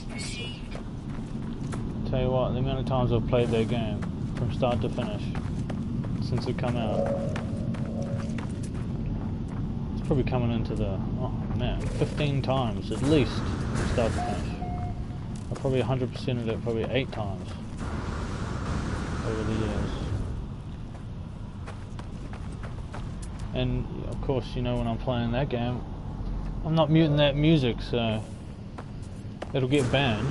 S1: tell you what, the amount of times I've played that game from start to finish since it come out, it's probably coming into the 15 times at least from start to finish. I've probably 100% of it probably 8 times over the years. And of course, when I'm playing that game, I'm not muting that music, so it'll get banned.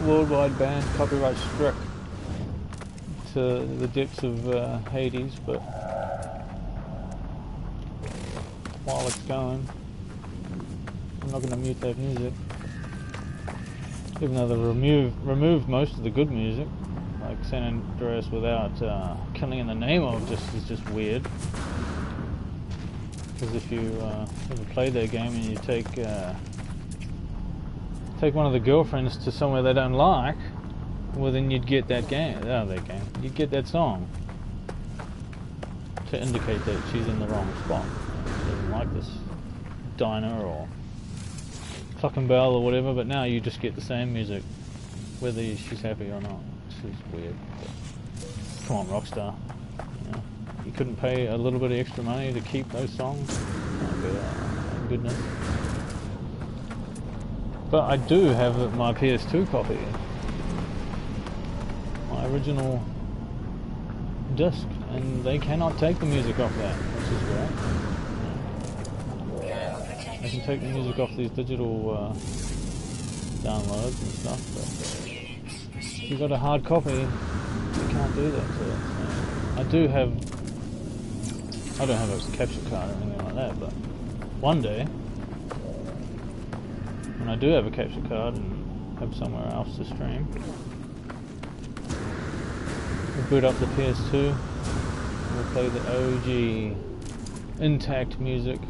S1: Worldwide ban, copyright struck to the depths of Hades, but while it's going, I'm not going to mute that music. Even though they've removed most of the good music, like San Andreas without killing in the name of is just weird. Because if you ever play that game and you take one of the girlfriends to somewhere they don't like, well then you'd get you'd get that song to indicate that she's in the wrong spot. She doesn't like this diner or Cluck and Bell or whatever, but now you just get the same music, whether she's happy or not. Which is weird. But come on, Rockstar. You couldn't pay a little bit of extra money to keep those songs? Oh, goodness. But I do have my PS2 copy. My original disc. And they cannot take the music off that, which is great. They can take the music off these digital downloads and stuff, but if you've got a hard copy, you can't do that to it. So I don't have a capture card or anything like that, but one day, when I do have a capture card and have somewhere else to stream, we'll boot up the PS2, and we'll play the OG intact music,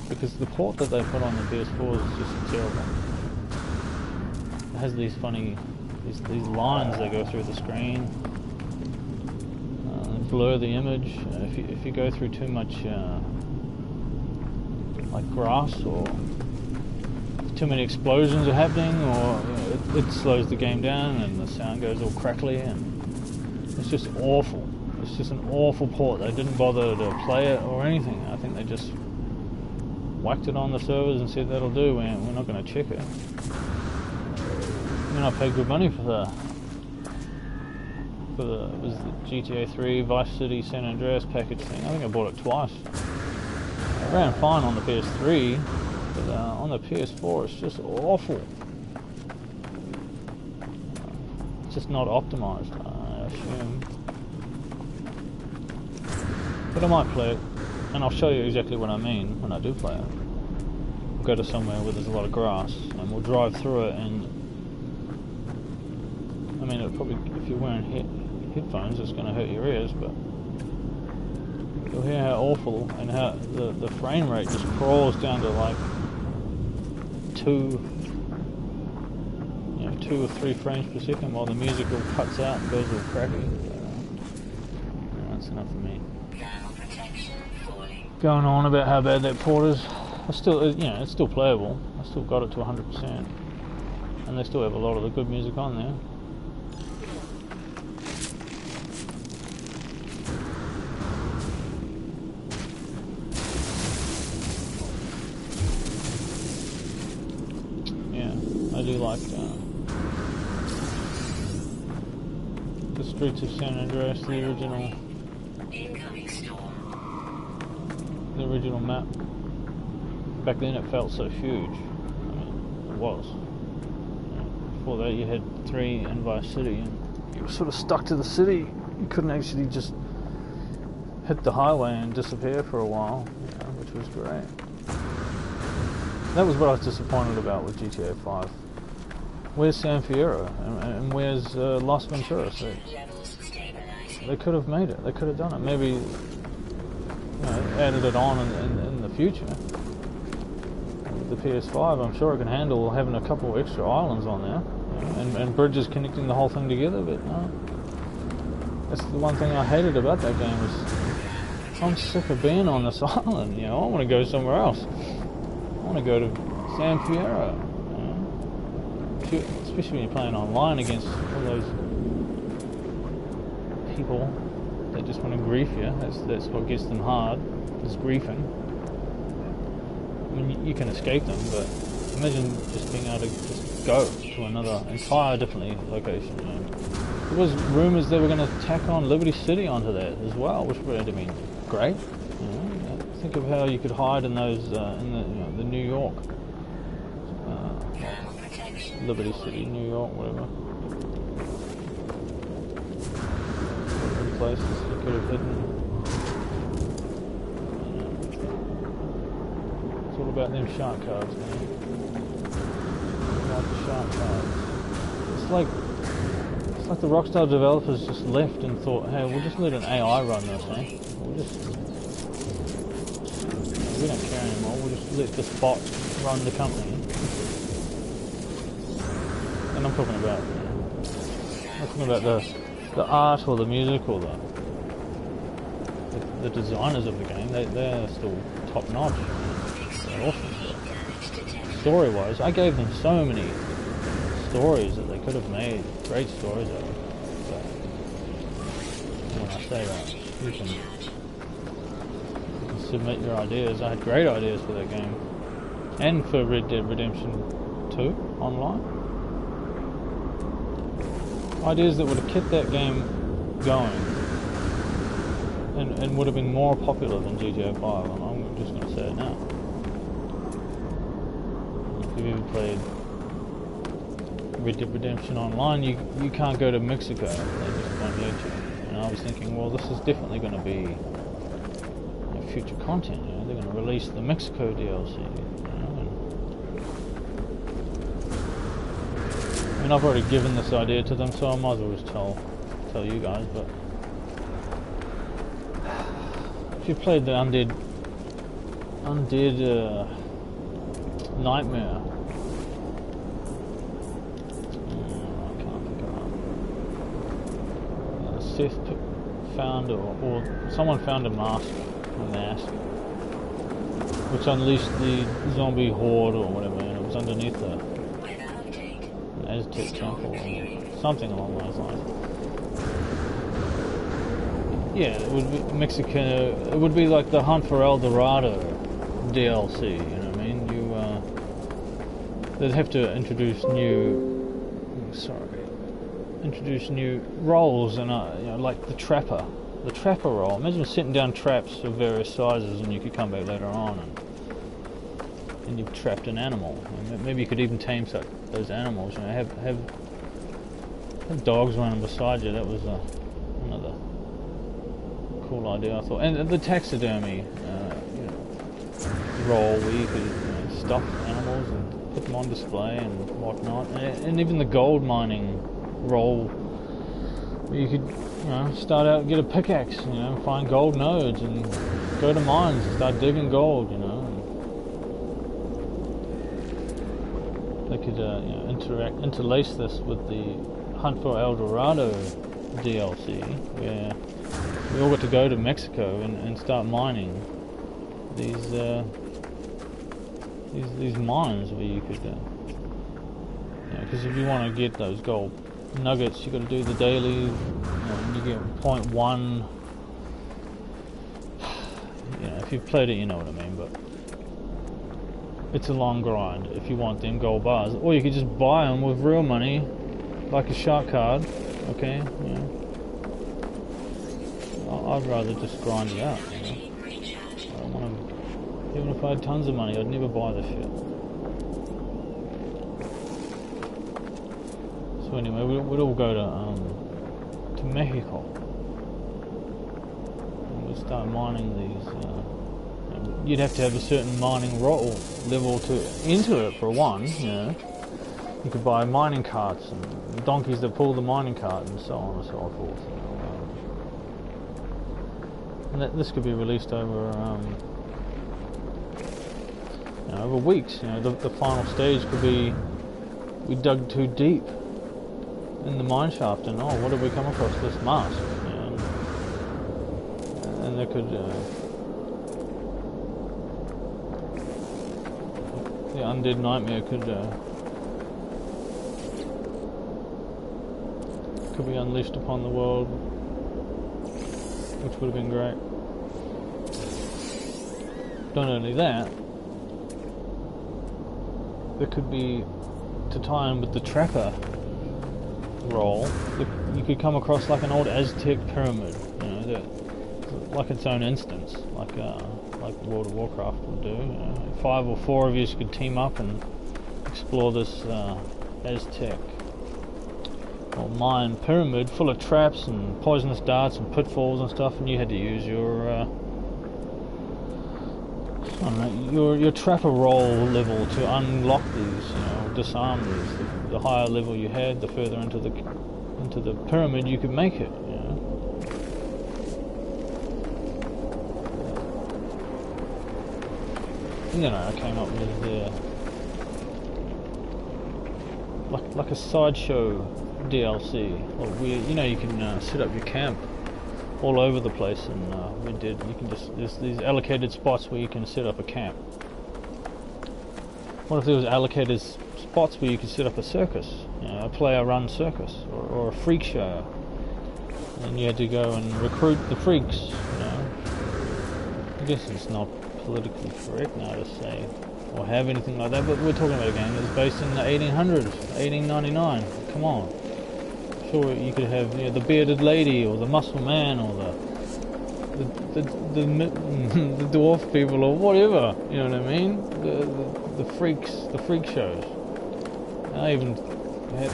S1: because the port that they put on the PS4 is just terrible. has these funny these lines that go through the screen, blur the image. If you go through too much like grass, or too many explosions are happening, or it slows the game down and the sound goes all crackly, and it's just awful. It's just an awful port. They didn't bother to play it or anything. I think they just whacked it on the servers and said that'll do, and we're not going to check it. I mean, I paid good money for the it was the GTA 3 Vice City San Andreas package thing. I think I bought it twice. It ran fine on the PS3, but on the PS4 it's just awful. It's just not optimized, I assume. But I might play it, and I'll show you exactly what I mean when I do play it. We'll go to somewhere where there's a lot of grass, and we'll drive through it, and I mean, it'll probably, if you're wearing headphones, it's going to hurt your ears, but you'll hear how awful, and how the frame rate just crawls down to like 2 or 3 frames per second, while the music all cuts out and goes all crappy. That's enough for me. Going on about how bad that port is. I still, it's still playable. I still got it to 100%, and they still have a lot of the good music on there. I do like the streets of San Andreas, the original map. Back then it felt so huge. I mean, it was. Before that you had 3 and Vice City, and you were sort of stuck to the city. You couldn't actually just hit the highway and disappear for a while, which was great. That was what I was disappointed about with GTA 5. Where's San Fierro, and where's Las Venturas? They could have made it. They could have done it. Maybe added it on in the future. With the PS5, I'm sure it can handle having a couple extra islands on there, and bridges connecting the whole thing together. But no, that's the one thing I hated about that game. Was I'm sick of being on this island. I want to go somewhere else. I want to go to San Fierro, especially when you're playing online against all those people that just want to grief you. That's what gets them hard, is griefing. I mean, you can escape them, but imagine just being able to just go to another entire different location. There was rumours they were going to tack on Liberty City onto that as well, which would have been great. Think of how you could hide in those in the New York, Liberty City, New York, whatever. Places you could have hidden. It's all about them shark cards, man. About the shark cards. It's like the Rockstar developers just left and thought, hey, we'll just let an AI run this, we don't care anymore, we'll just let this bot run the company. And I'm talking about the art or the music or the designers of the game. They're still top notch. They're awesome stuff. Story wise, I gave them so many stories that they could have made great stories out of. But when I say that, you can submit your ideas. I had great ideas for that game, and for Red Dead Redemption 2 online. Ideas that would have kept that game going and would have been more popular than GTA 5. I'm just going to say it now. If you've ever played Red Dead Redemption online, you can't go to Mexico. They just won't let you. And I was thinking, well, this is definitely going to be future content. They're going to release the Mexico DLC. I mean, I've already given this idea to them, so I might as well just tell you guys. But if you played the Undead Nightmare, Seth found, or someone found a mask, which unleashed the zombie horde or whatever, and it was underneath an Aztec temple or something along those lines. Yeah, it would be Mexican. It would be like the Hunt for El Dorado DLC. You know what I mean? They'd have to introduce new roles, and like the trapper role. Imagine setting down traps of various sizes, and you could come back later on, and you've trapped an animal. And maybe you could even tame those animals. You know, have dogs running beside you. That was another cool idea, I thought. And the taxidermy role, where you could stuff animals and put them on display and whatnot, and even the gold mining role, where you could start out and get a pickaxe, find gold nodes and go to mines and start digging gold, and they could interlace this with the Hunt for El Dorado DLC, where we all got to go to Mexico and start mining these mines, where you could, because if you want to get those gold nuggets, you got to do the daily. You get 0.1. If you've played it, you know what I mean. But it's a long grind if you want them gold bars, or you could just buy them with real money, like a shark card. Okay, I'd rather just grind it out. I don't want to. Even if I had tons of money, I'd never buy this shit. So anyway, we'd all go to Mexico, and we'd start mining these. You'd have to have a certain mining level to enter it, for one. You could buy mining carts and donkeys that pull the mining cart, and so on and so forth. And this could be released over over weeks. The final stage could be we dug too deep in the mine shaft, and what did we come across? This mask, and they could the undead nightmare could be unleashed upon the world, which would have been great. Not only that, there could be, to tie in with the trapper role, you could come across like an old Aztec pyramid, like its own instance, like World of Warcraft would do. 5 or 4 of you could team up and explore this Aztec or mine pyramid full of traps and poisonous darts and pitfalls and stuff, and you had to use your your trapper role level to unlock these, disarm these. The higher level you had, the further into the pyramid you could make it. I came up with like a sideshow DLC, where you can set up your camp all over the place, and there's these allocated spots where you can set up a camp. What if there was allocated spots where you could set up a circus, a player-run circus, or a freak show, and you had to go and recruit the freaks. I guess it's not politically correct now to say or have anything like that, but we're talking about a game that's based in the 1800s, 1899. Come on. Sure, you could have the bearded lady, or the muscle man, or the dwarf people, or whatever. You know what I mean? The freaks, the freak shows. I even had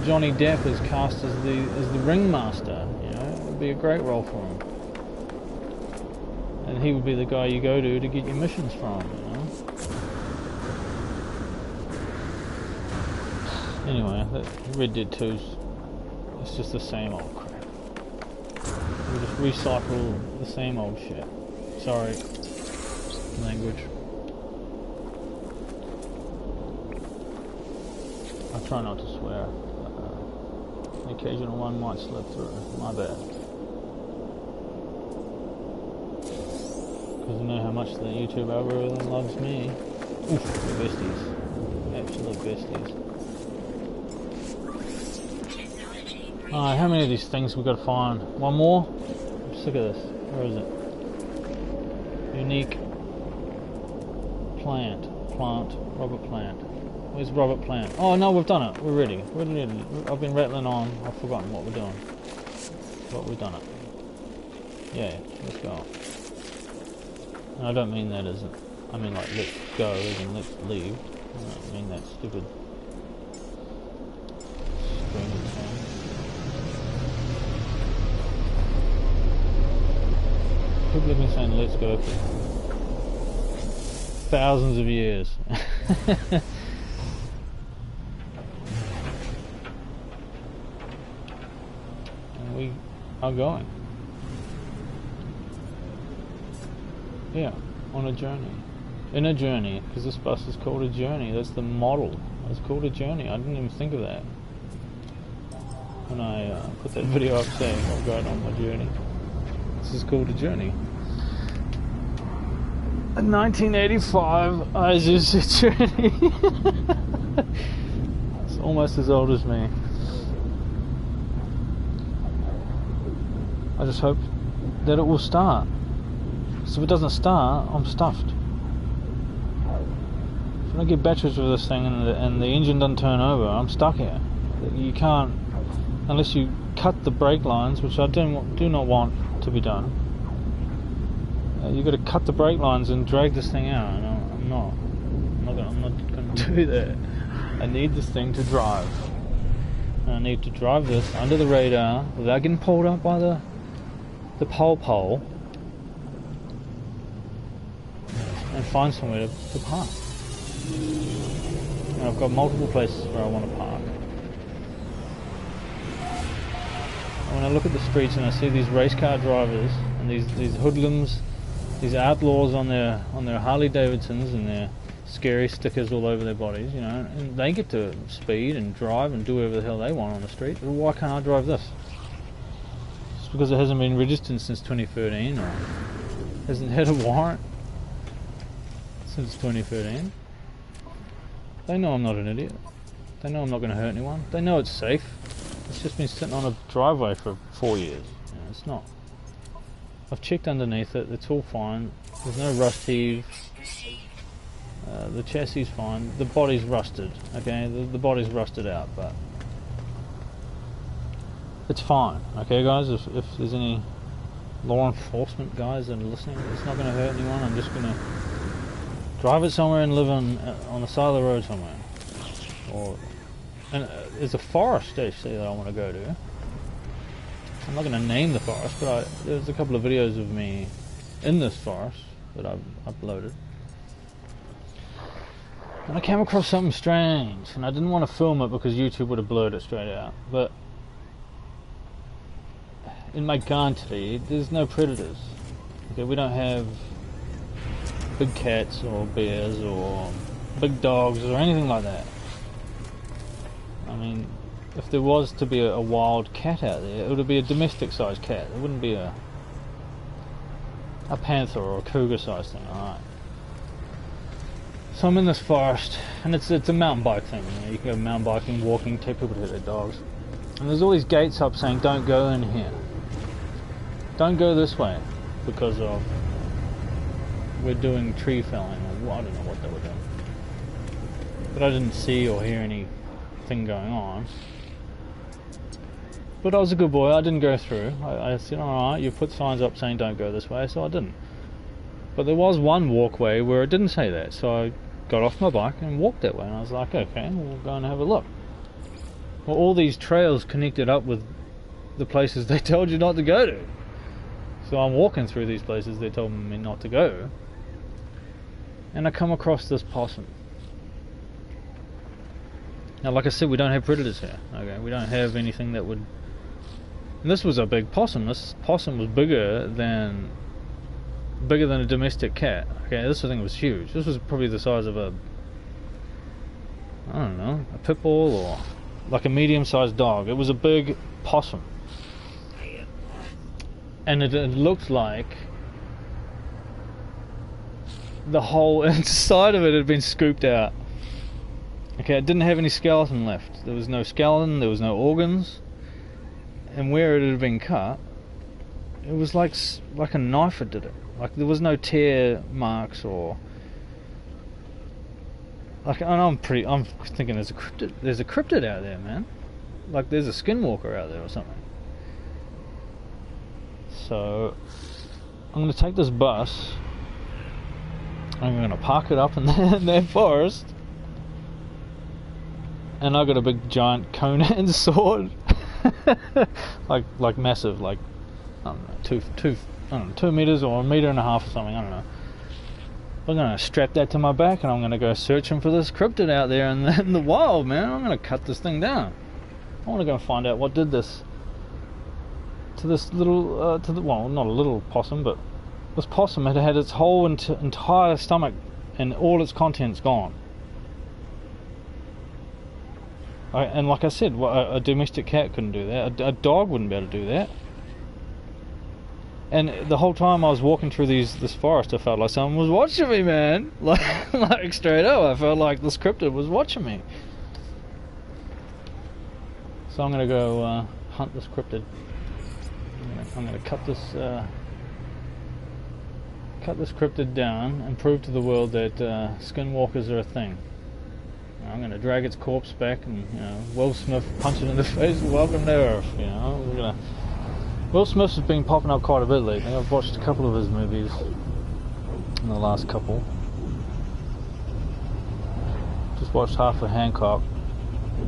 S1: Johnny Depp as cast as the ringmaster. It would be a great role for him, and he would be the guy you go to get your missions from. Anyway, Red Dead 2's. It's just the same old crap. We just recycle the same old shit. Sorry, language. I try not to swear. The occasional one might slip through. My bad. Because I know how much the YouTube algorithm loves me. Oof, the besties. Absolute besties. Alright, how many of these things we've got to find? One more? I'm sick of this. Where is it? Unique plant. Robert Plant. Where's Robert Plant? Oh no, we've done it. We're ready. We're ready. I've been rattling on. I've forgotten what we're doing. But we've done it. Yeah, let's go. And I don't mean that as in, I mean like let's go as in let's leave. I don't mean that stupid screaming thing. People have been saying let's go for thousands of years. And we are going. Yeah, on a journey. In a journey, because this bus is called a journey. That's the model. It's called a journey. I didn't even think of that when I put that video up saying I'm going on my journey. This is called a journey. A 1985 Isuzu journey. It's almost as old as me. I just hope that it will start. So if it doesn't start, I'm stuffed. If I don't get batteries with this thing and the engine doesn't turn over, I'm stuck here. You can't, unless you cut the brake lines, which I do not want to be done. You've got to cut the brake lines and drag this thing out. And I'm not going to do that. I need this thing to drive. And I need to drive this under the radar without getting pulled up by the pole. And find somewhere to park. And I've got multiple places where I want to park. And when I look at the streets and I see these race car drivers and these hoodlums, these outlaws on their Harley Davidsons and their scary stickers all over their bodies, you know, and they get to speed and drive and do whatever the hell they want on the street. Well, why can't I drive this? Just because it hasn't been registered since 2013 or hasn't had a warrant since 2013. They know I'm not an idiot. They know I'm not going to hurt anyone. They know it's safe. It's just been sitting on a driveway for 4 years. You know, it's not. I've checked underneath it. It's all fine. There's no rust heave. The chassis is fine. The body's rusted. Okay, the body's rusted out, but it's fine. Okay, guys. If there's any law enforcement guys that are listening, it's not going to hurt anyone. I'm just going to drive it somewhere and live on the side of the road somewhere. And there's a forest actually that I want to go to. I'm not going to name the forest, but there's a couple of videos of me in this forest that I've uploaded. And I came across something strange, and I didn't want to film it because YouTube would have blurred it straight out. But in my country, there's no predators. Okay, we don't have big cats or bears or big dogs or anything like that. I mean, if there was to be a wild cat out there, it would be a domestic sized cat. It wouldn't be a panther or a cougar sized thing. Alright. So I'm in this forest, and it's a mountain bike thing. You know, you can go mountain biking, walking, take people to their dogs. And there's all these gates up saying, don't go in here. Don't go this way, because of we're doing tree felling, or I don't know what they were doing. But I didn't see or hear anything going on. But I was a good boy, I didn't go through. I said, alright, you put signs up saying don't go this way, so I didn't. But there was one walkway where it didn't say that, so I got off my bike and walked that way, and I was like, okay, we'll go and have a look. Well, all these trails connected up with the places they told you not to go to. So I'm walking through these places they told me not to go, and I come across this possum. Now, like I said, we don't have predators here. Okay, we don't have anything that would. And this was a big possum. This possum was bigger than a domestic cat. Okay, this thing was huge. This was probably the size of I don't know, a pit bull or like a medium-sized dog. It was a big possum, and it looked like the whole inside of it had been scooped out. Okay, it didn't have any skeleton left. There was no skeleton, there was no organs, and where it had been cut, it was like a knife had did it. Like there was no tear marks or like. And I'm thinking there's a cryptid out there, man. Like there's a skinwalker out there or something. So I'm gonna take this bus. I'm gonna park it up in that forest, and I got a big giant Conan sword, like massive, like I don't know, 2 meters or 1.5 meters or something. I don't know. I'm gonna strap that to my back, and I'm gonna go searching for this cryptid out there in the wild, man. I'm gonna cut this thing down. I want to go and find out what did this to this little, well, not a little possum, but this possum had its whole entire stomach and all its contents gone. And like I said, a domestic cat couldn't do that. A dog wouldn't be able to do that. And the whole time I was walking through this forest, I felt like someone was watching me, man. Like straight up, I felt like this cryptid was watching me. So I'm gonna go hunt this cryptid. I'm gonna cut this cryptid down and prove to the world that skinwalkers are a thing. I'm gonna drag its corpse back and, you know, Will Smith punch it in the face. Welcome to Earth. You know, Will Smith has been popping up quite a bit lately. I've watched a couple of his movies in the last couple. Just watched half of Hancock.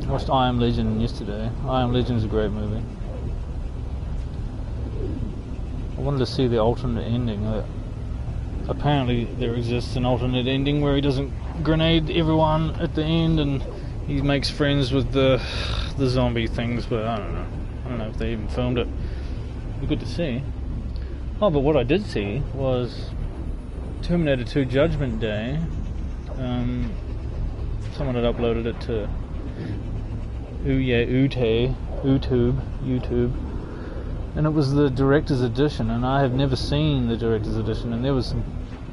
S1: I watched I Am Legend yesterday. I Am Legend is a great movie. I wanted to see the alternate ending. Apparently there exists an alternate ending where he doesn't grenade everyone at the end and he makes friends with the zombie things, but I don't know. I don't know if they even filmed it. It'd be good to see. Oh, but what I did see was Terminator 2 Judgment Day. Someone had uploaded it to YouTube, and it was the director's edition, and I have never seen the director's edition, and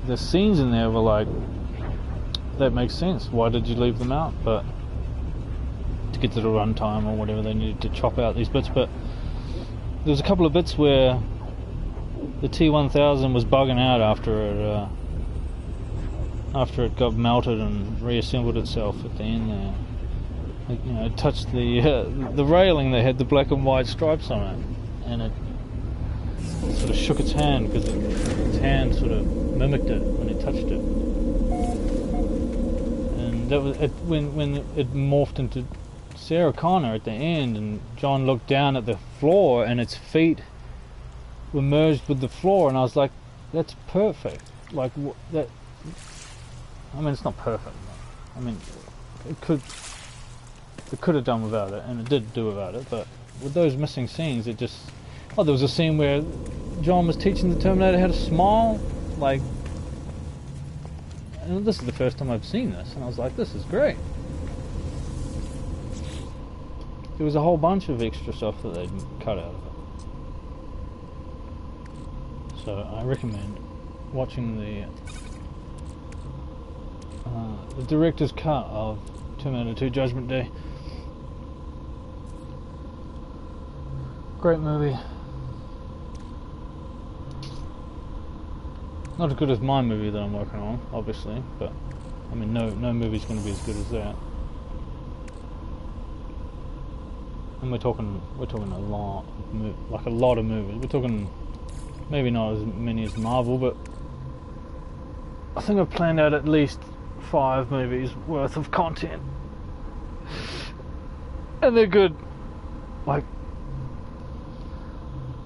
S1: the scenes in there were like, that makes sense, why did you leave them out? But to get to the runtime or whatever, they needed to chop out these bits. But there was a couple of bits where the T-1000 was bugging out after it got melted and reassembled itself at the end there. You know, it touched the railing that had the black and white stripes on it, and it sort of shook its hand because its hand sort of mimicked it when it touched it. And that was it, when it morphed into Sarah Connor at the end, and John looked down at the floor and its feet were merged with the floor, and I was like, that's perfect. Like that. I mean, it's not perfect. I mean, it could have done without it, and it did do without it, but with those missing scenes, it just... Oh, there was a scene where John was teaching the Terminator how to smile, like... And this is the first time I've seen this, and I was like, this is great. There was a whole bunch of extra stuff that they'd cut out of it. So I recommend watching the director's cut of Terminator 2 Judgment Day. Great movie. Not as good as my movie that I'm working on, obviously, but I mean, no movie's going to be as good as that. And we're talking a lot, like a lot of movies. We're talking maybe not as many as Marvel, but I think I've planned out at least 5 movies worth of content, and they're good. Like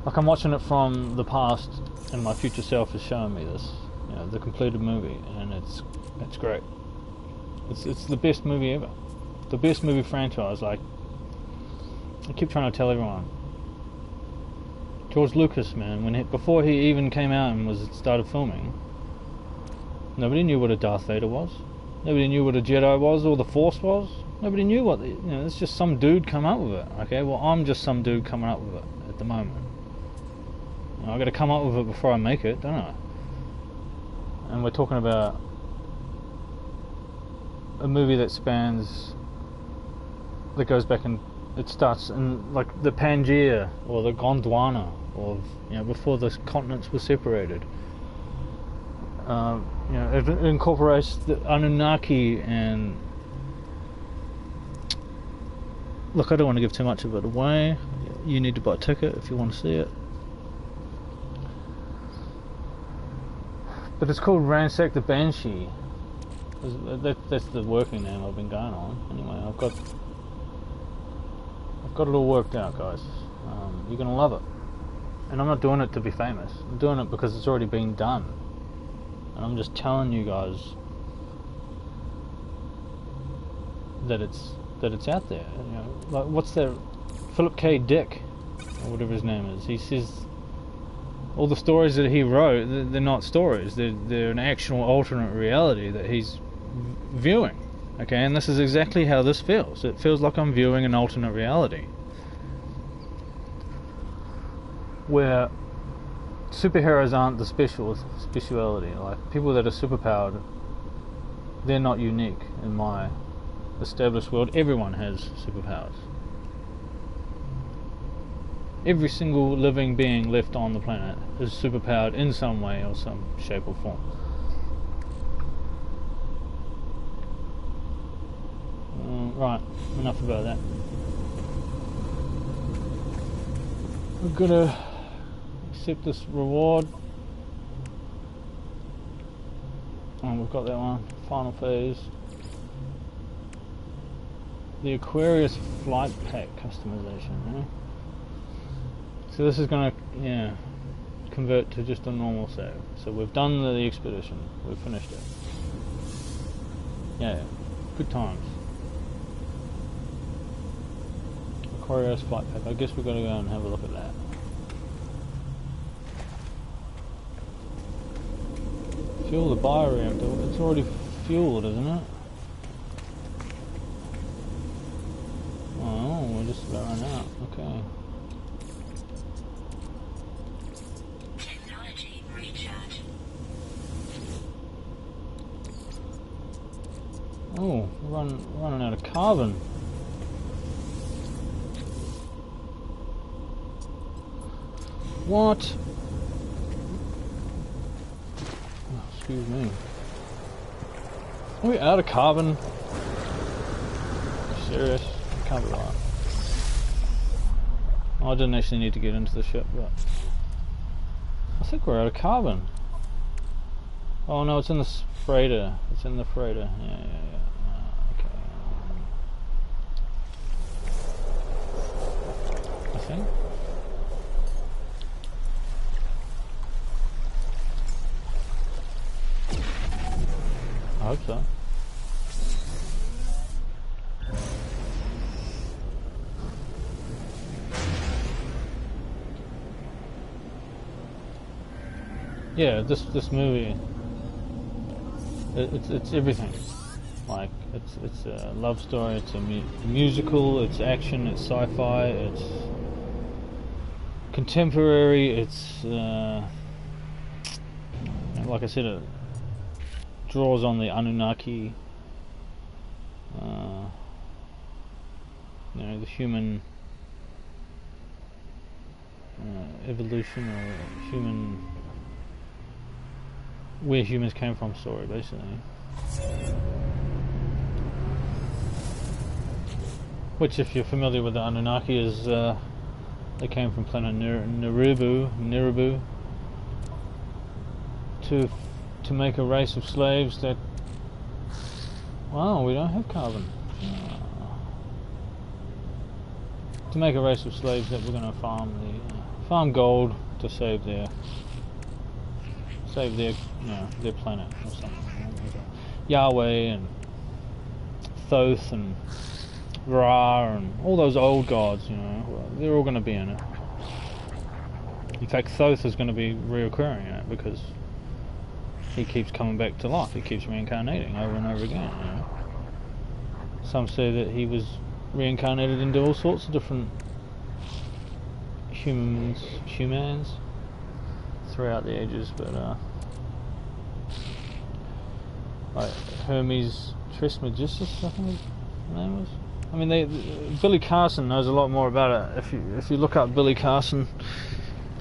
S1: I'm watching it from the past, and my future self is showing me this, you know, the completed movie, and it's great. It's the best movie ever, the best movie franchise. Like I keep trying to tell everyone, George Lucas, man, before he even came out and started filming, nobody knew what a Darth Vader was. Nobody knew what a Jedi was or the Force was. Nobody knew what, it's just some dude come up with it. Okay, well, I'm just some dude coming up with it at the moment. I've got to come up with it before I make it, don't I? And we're talking about a movie that goes back, and it starts in like the Pangaea or the Gondwana, or before the continents were separated. It incorporates the Anunnaki, and look, I don't want to give too much of it away. You need to buy a ticket if you want to see it. But it's called Ransack the Banshee. That's the working name I've been going on. Anyway, I've got it all worked out, guys. You're gonna love it. And I'm not doing it to be famous. I'm doing it because it's already been done. And I'm just telling you guys that it's out there. Like, what's that? Philip K. Dick, or whatever his name is. He says all the stories that he wrote, they're not stories. They're an actual alternate reality that he's viewing. Okay, and this is exactly how this feels. It feels like I'm viewing an alternate reality where superheroes aren't the speciality. Like, people that are superpowered, they're not unique in my established world. Everyone has superpowers. Every single living being left on the planet is superpowered in some way or some shape or form. Right, enough about that. We're gonna accept this reward. Oh, we've got that one. Final phase. The Aquarius flight pack customization. So this is gonna convert to just a normal save. So we've done the expedition. We've finished it. Yeah, good times. Aquarius flight pack. I guess we've got to go and have a look at that. Fuel the bioreactor. It's already fueled, isn't it? Oh, we're just about run out. Okay.
S2: Technology recharge.
S1: Oh, running out of carbon. What? Oh, excuse me. Are we out of carbon? Are you serious? I can't be right. Oh, I didn't actually need to get into the ship, but I think we're out of carbon. Oh no, it's in the freighter. It's in the freighter. Yeah. Okay. I think. I hope so. Yeah, this movie, it's everything. Like, it's a love story, it's a musical, it's action, it's sci-fi, it's contemporary, it's like I said, it draws on the Anunnaki, the human evolution, or human, where humans came from story, basically. Which, if you're familiar with the Anunnaki, is they came from planet Nibiru to make a race of slaves that... Wow, we don't have carbon. To make a race of slaves that were going to farm gold to save their planet or something. Yahweh and Thoth and Ra and all those old gods, they're all going to be in it. In fact, Thoth is going to be reoccurring in it because he keeps coming back to life. He keeps reincarnating over and over again. Some say that he was reincarnated into all sorts of different humans throughout the ages, but like Hermes Trismegistus, I think his name was. I mean, Billy Carson knows a lot more about it. If you look up Billy Carson,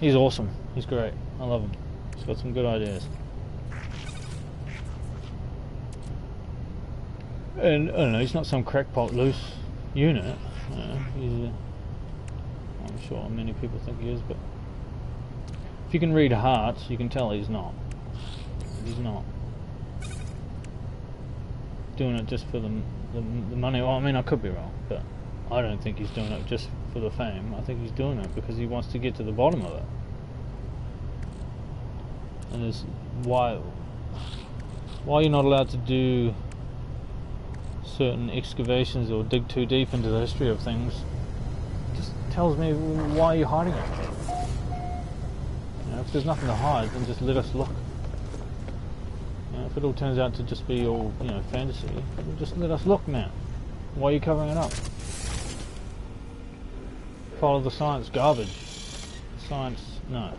S1: he's awesome. He's great. I love him. He's got some good ideas. And I don't know, he's not some crackpot loose unit. I'm sure many people think he is, but if you can read hearts, you can tell he's not. He's not doing it just for the money. Well, I mean, I could be wrong, but I don't think he's doing it just for the fame. I think he's doing it because he wants to get to the bottom of it. And there's why you're not allowed to do certain excavations or dig too deep into the history of things just tells me why you're hiding it. You know, if there's nothing to hide, then just let us look. You know, if it all turns out to just be all, you know, fantasy, then just let us look, man. Why are you covering it up? Follow the science, garbage. Science, no.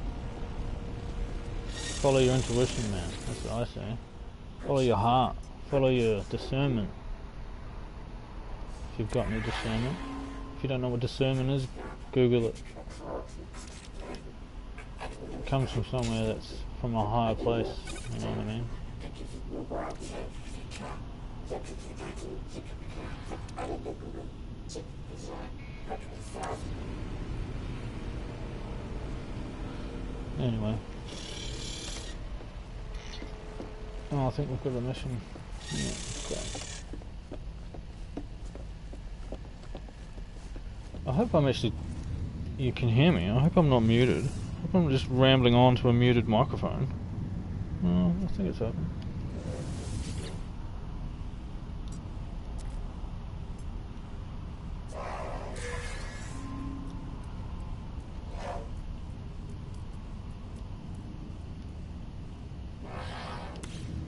S1: Follow your intuition, man. That's what I say. Follow your heart. Follow your discernment. If you've got any discernment. If you don't know what discernment is, Google it. It comes from somewhere that's from a higher place, you know what I mean? Anyway. Oh, I think we've got a mission. Yeah, great. I hope I'm actually... you can hear me. I hope I'm not muted. I hope I'm just rambling on to a muted microphone. Oh, I think it's open.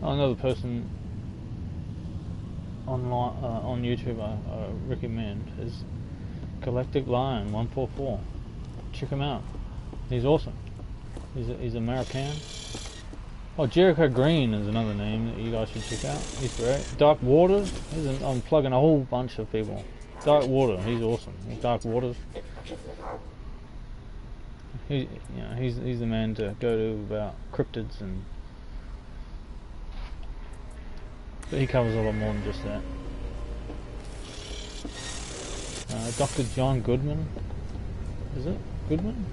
S1: Another person online on YouTube I recommend is Galactic Lion 144. Check him out. He's awesome. He's American. Oh, Jericho Green is another name that you guys should check out. He's great. Dark Waters. I'm plugging a whole bunch of people. Dark Water. He's awesome. Dark Waters. He's the man to go to about cryptids and. But he covers a lot more than just that. Dr. John Goodman. Is it? Goodman?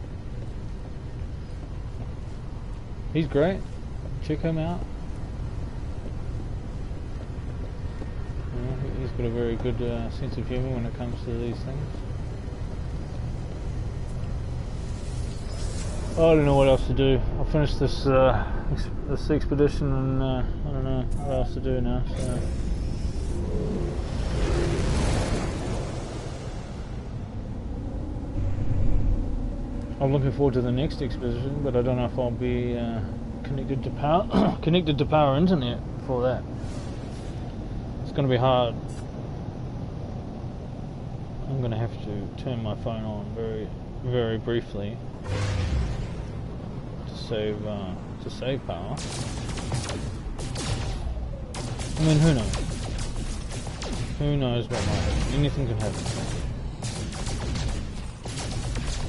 S1: He's great. Check him out. He's got a very good sense of humour when it comes to these things. I don't know what else to do. I'll finish this this expedition and I don't know what else to do now. So. I'm looking forward to the next expedition, but I don't know if I'll be connected to power internet for that. It's going to be hard. I'm going to have to turn my phone on very, very briefly to save power. I mean, who knows? Who knows what might happen? Anything can happen.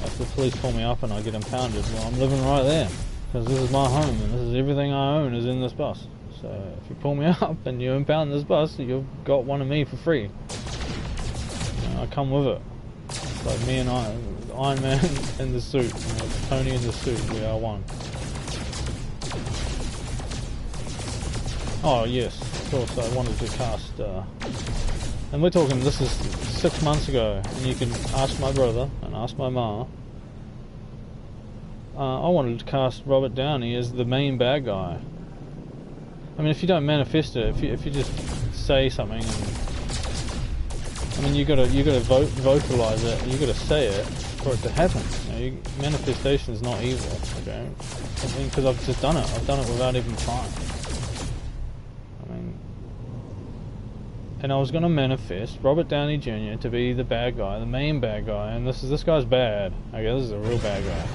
S1: If the police pull me up and I get impounded, well, I'm living right there because this is my home and this is everything I own is in this bus. So if you pull me up and you impound this bus, you've got one of me for free. I come with it. It's like me and Iron Man in the suit, Tony in the suit. We are one. Oh yes, of course. I wanted to cast, and we're talking. This is 6 months ago, and you can ask my brother and ask my ma. I wanted to cast Robert Downey as the main bad guy. I mean, if you don't manifest it, if you just say something, and, I mean, you gotta vocalize it. You gotta say it for it to happen. You know, manifestation is not evil. Okay, I mean, because I've just done it. I've done it without even trying. I mean, and I was going to manifest Robert Downey Jr. to be the bad guy, the main bad guy, and this guy's bad. Okay, this is a real bad guy.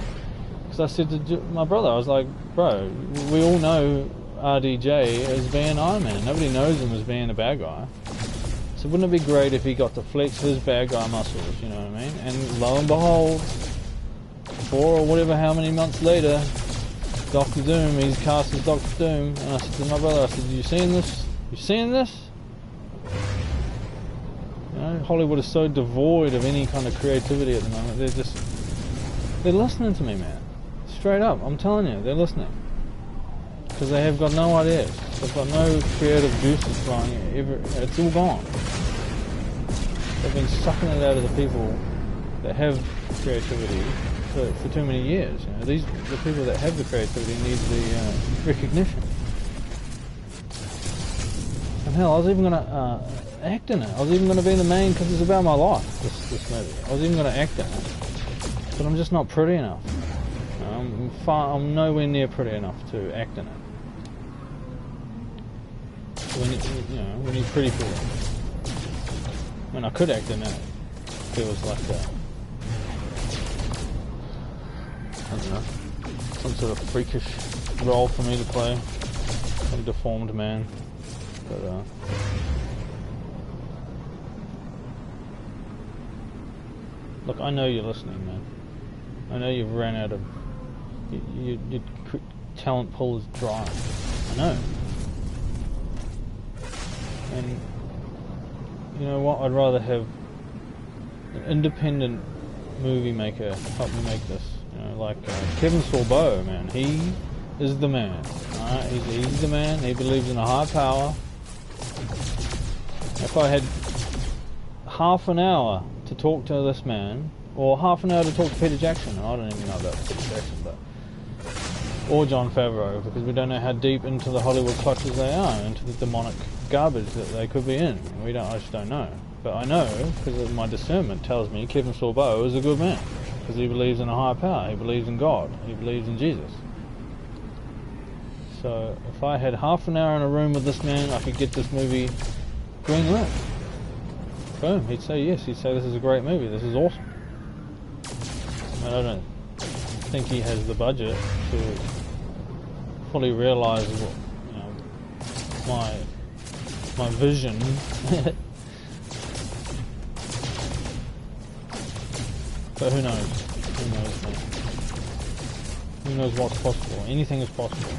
S1: Because I said to my brother, I was like, bro, we all know RDJ as being Iron Man. Nobody knows him as being a bad guy. So wouldn't it be great if he got to flex his bad guy muscles, you know what I mean? And lo and behold, 4 or whatever, how many months later, Doctor Doom, he's cast as Doctor Doom. And I said to my brother, I said, you seeing this? You seeing this? You know, Hollywood is so devoid of any kind of creativity at the moment. They're listening to me, man. Straight up, I'm telling you, they're listening. Because they have got no ideas. They've got no creative juices flowing. It's all gone. They've been sucking it out of the people that have creativity for too many years. You know, the people that have the creativity need the recognition. And hell, I was even going to act in it. I was even going to be the main, because it's about my life, this movie. I was even going to act in it. But I'm just not pretty enough. I'm nowhere near pretty enough to act in it. When you're pretty for it. I mean, I could act in it if it was like I don't know, some sort of freakish role for me to play, some deformed man. But look, I know you're listening, man. I know you've ran out of your talent pool is dry. I know. And you know what? I'd rather have an independent movie maker help me make this. You know, like Kevin Sorbo, man. He is the man. Alright, he's the man. He believes in a high power. If I had half an hour to talk to this man, or half an hour to talk to Peter Jackson, I don't even know about Peter Jackson, but or Jon Favreau, because we don't know how deep into the Hollywood clutches they are, into the demonic garbage that they could be in. I just don't know. But I know, because my discernment tells me Kevin Sorbo is a good man, because he believes in a higher power, he believes in God, he believes in Jesus. So if I had half an hour in a room with this man, I could get this movie green lit. Boom, he'd say yes, he'd say this is a great movie, this is awesome. And I don't think he has the budget to fully realise what, you know, my vision. But who knows? Who knows, man? Who knows what's possible? Anything is possible.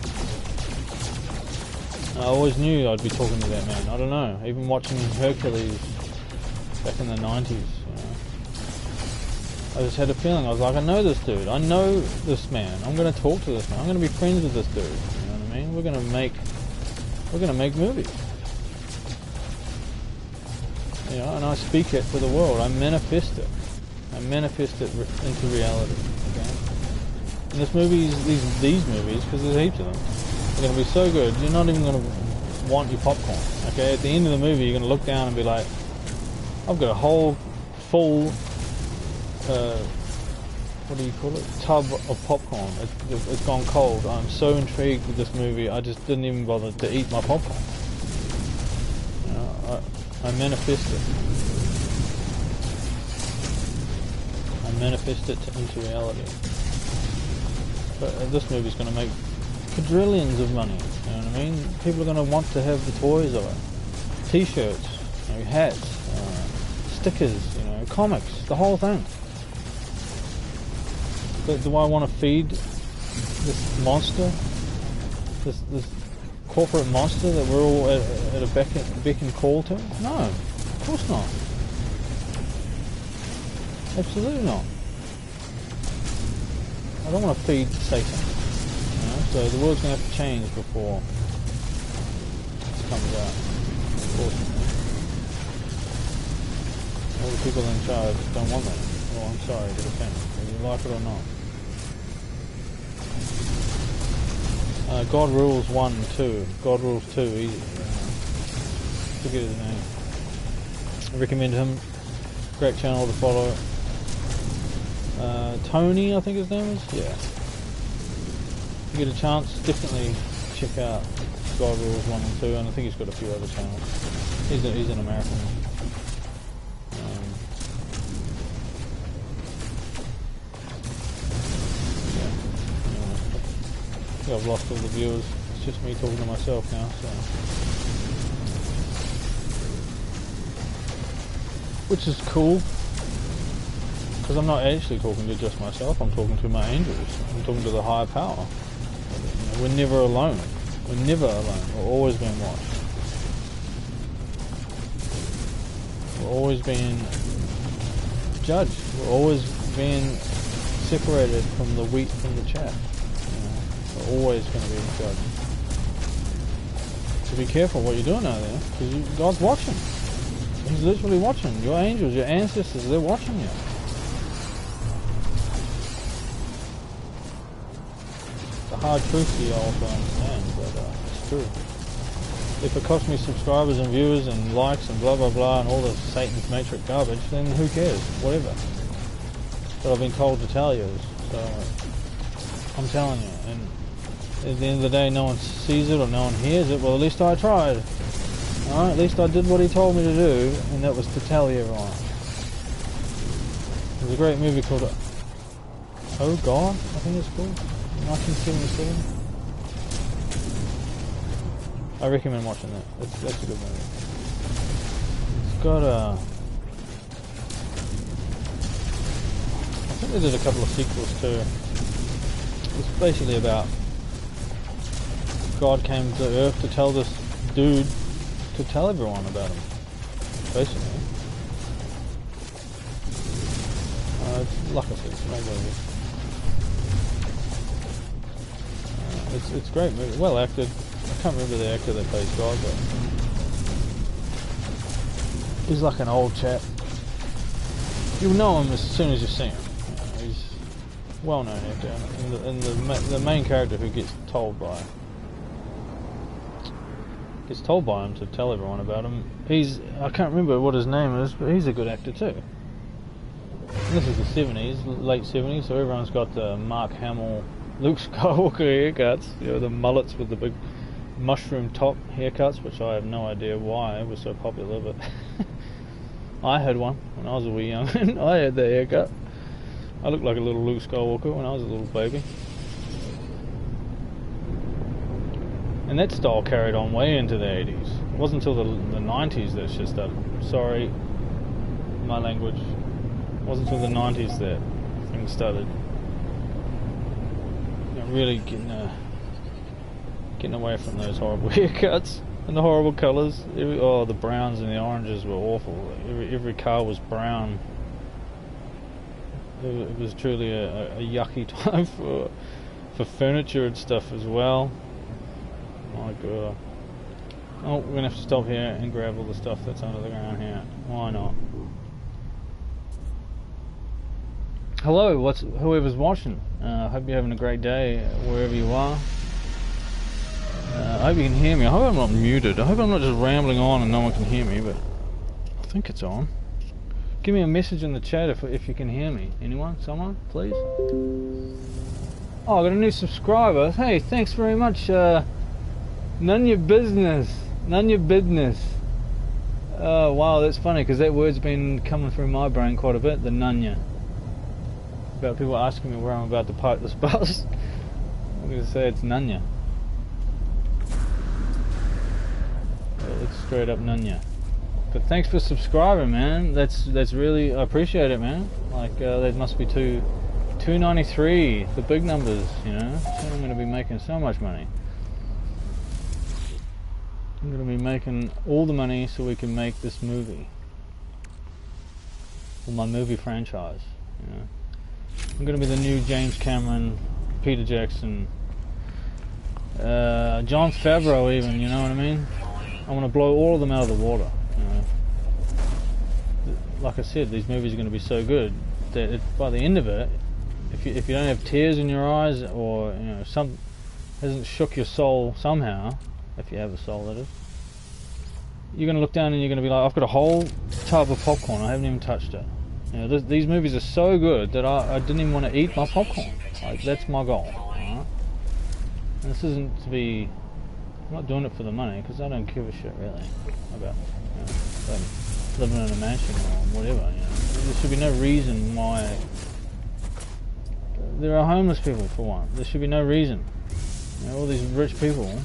S1: And I always knew I'd be talking to that man. I don't know. Even watching Hercules back in the 90s, you know, I just had a feeling. I was like, I know this dude. I know this man. I'm going to talk to this man. I'm going to be friends with this dude. You know what I mean? We're going to make movies. You know, and I speak it to the world. I manifest it. I manifest it into reality. Okay. And this movies, these movies, because there's heaps of them, are going to be so good. You're not even going to want your popcorn. Okay. At the end of the movie, you're going to look down and be like, I've got a whole full, what do you call it? Tub of popcorn. It's gone cold. I'm so intrigued with this movie. I just didn't even bother to eat my popcorn. You know, I manifest it. I manifest it into reality. But this movie's going to make quadrillions of money. You know what I mean? People are going to want to have the toys of it. T-shirts, you know, hats, stickers, you know, comics, the whole thing. But do I want to feed this monster? This corporate monster that we're all at a beck and call to? No, of course not. Absolutely not. I don't want to feed Satan. You know? So the world's going to have to change before this comes out. Unfortunately. All the people in charge don't want that. Well, I'm sorry to defend it, whether you like it or not. God Rules 1 and 2. God Rules 2, easy. Forget his name. I recommend him. Great channel to follow. Tony, I think his name is. Yeah. If you get a chance, definitely check out God Rules 1 and 2, and I think he's got a few other channels. He's an American. Yeah. Anyway, I think I've lost all the viewers. It's just me talking to myself now, so. Which is cool, because I'm not actually talking to just myself, I'm talking to my angels, I'm talking to the higher power. You know, we're never alone. We're never alone. We're always being watched. We're always being judged. We're always being separated from the wheat from the chaff. You know, we're always going to be judged. So be careful what you're doing out there, because God's watching. He's literally watching. Your angels, your ancestors, they're watching you. It's a hard truth for you all to understand, but it's true. If it costs me subscribers and viewers and likes and blah blah blah and all this Satan's matrix garbage, then who cares? Whatever. But I've been told to tell you, so I'm telling you. And at the end of the day, no one sees it or no one hears it. Well, at least I tried. Alright, at least I did what he told me to do, and that was to tell you everyone. There's a great movie called Oh God, I think it's called, 1977. I recommend watching that. That's a good movie. It's got I think they did a couple of sequels too. It's basically about God came to Earth to tell this dude to tell everyone about him, basically. Like I said, it's a great movie. It's a great movie, well acted. I can't remember the actor that plays God, but he's like an old chap. You'll know him as soon as you see him. You know, he's a well-known actor, and the main character who gets told by him to tell everyone about him. I can't remember what his name is, but he's a good actor too. And this is the 70s, late 70s, so everyone's got the Mark Hamill, Luke Skywalker haircuts, you know, the mullets with the big mushroom top haircuts, which I have no idea why it was so popular, but I had one when I was a wee young. I had that haircut. I looked like a little Luke Skywalker when I was a little baby. And that style carried on way into the 80s. It wasn't until the 90s that shit started. Sorry, my language. It wasn't until the 90s that things started, you know, really getting away from those horrible haircuts and the horrible colours. The browns and the oranges were awful. Every car was brown. It was truly a yucky time for furniture and stuff as well. My God. Oh, we're going to have to stop here and grab all the stuff that's under the ground here. Why not? Hello, whoever's watching. I hope you're having a great day wherever you are. I hope you can hear me. I hope I'm not muted. I hope I'm not just rambling on and no one can hear me, but I think it's on. Give me a message in the chat if you can hear me. Anyone? Someone? Please? Oh, I got a new subscriber. Hey, thanks very much. None your business. None your business. Oh, wow, that's funny, because that word's been coming through my brain quite a bit, the nunya. About people asking me where I'm about to park this bus. I'm going to say it's nunya. It's straight up nunya. But thanks for subscribing, man. That's really, I appreciate it, man. Like, that must be 293, the big numbers, you know. Soon I'm going to be making so much money. I'm going to be making all the money so we can make this movie. Or my movie franchise, you know. I'm going to be the new James Cameron, Peter Jackson, Jon Favreau even, you know what I mean? I want to blow all of them out of the water, you know. Like I said, these movies are going to be so good that by the end of it, if you don't have tears in your eyes, or you know, hasn't shook your soul somehow, if you have a soul, that is, you're going to look down and you're going to be like, I've got a whole tub of popcorn, I haven't even touched it. You know, these movies are so good that I didn't even want to eat my popcorn. Like, that's my goal. Right? And this isn't to be I'm not doing it for the money, because I don't give a shit really about, them living in a mansion or whatever. There should be no reason why. There are homeless people, for one. There should be no reason. All these rich people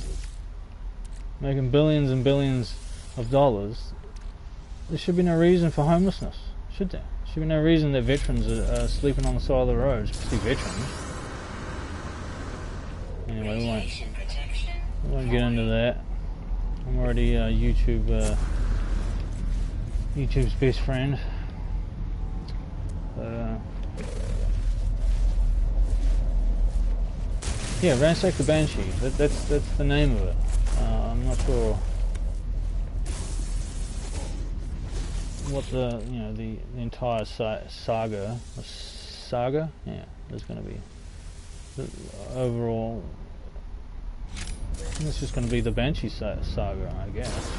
S1: making billions and billions of dollars. There should be no reason for homelessness, should there? There should be no reason that veterans are sleeping on the side of the road, especially veterans. Anyway, we won't get into that. I'm already YouTube's best friend. But, yeah, Ransack the Banshee. That's the name of it. I'm not sure what the the entire saga. Yeah, there's going to be the overall. It's just going to be the Banshee saga, I guess.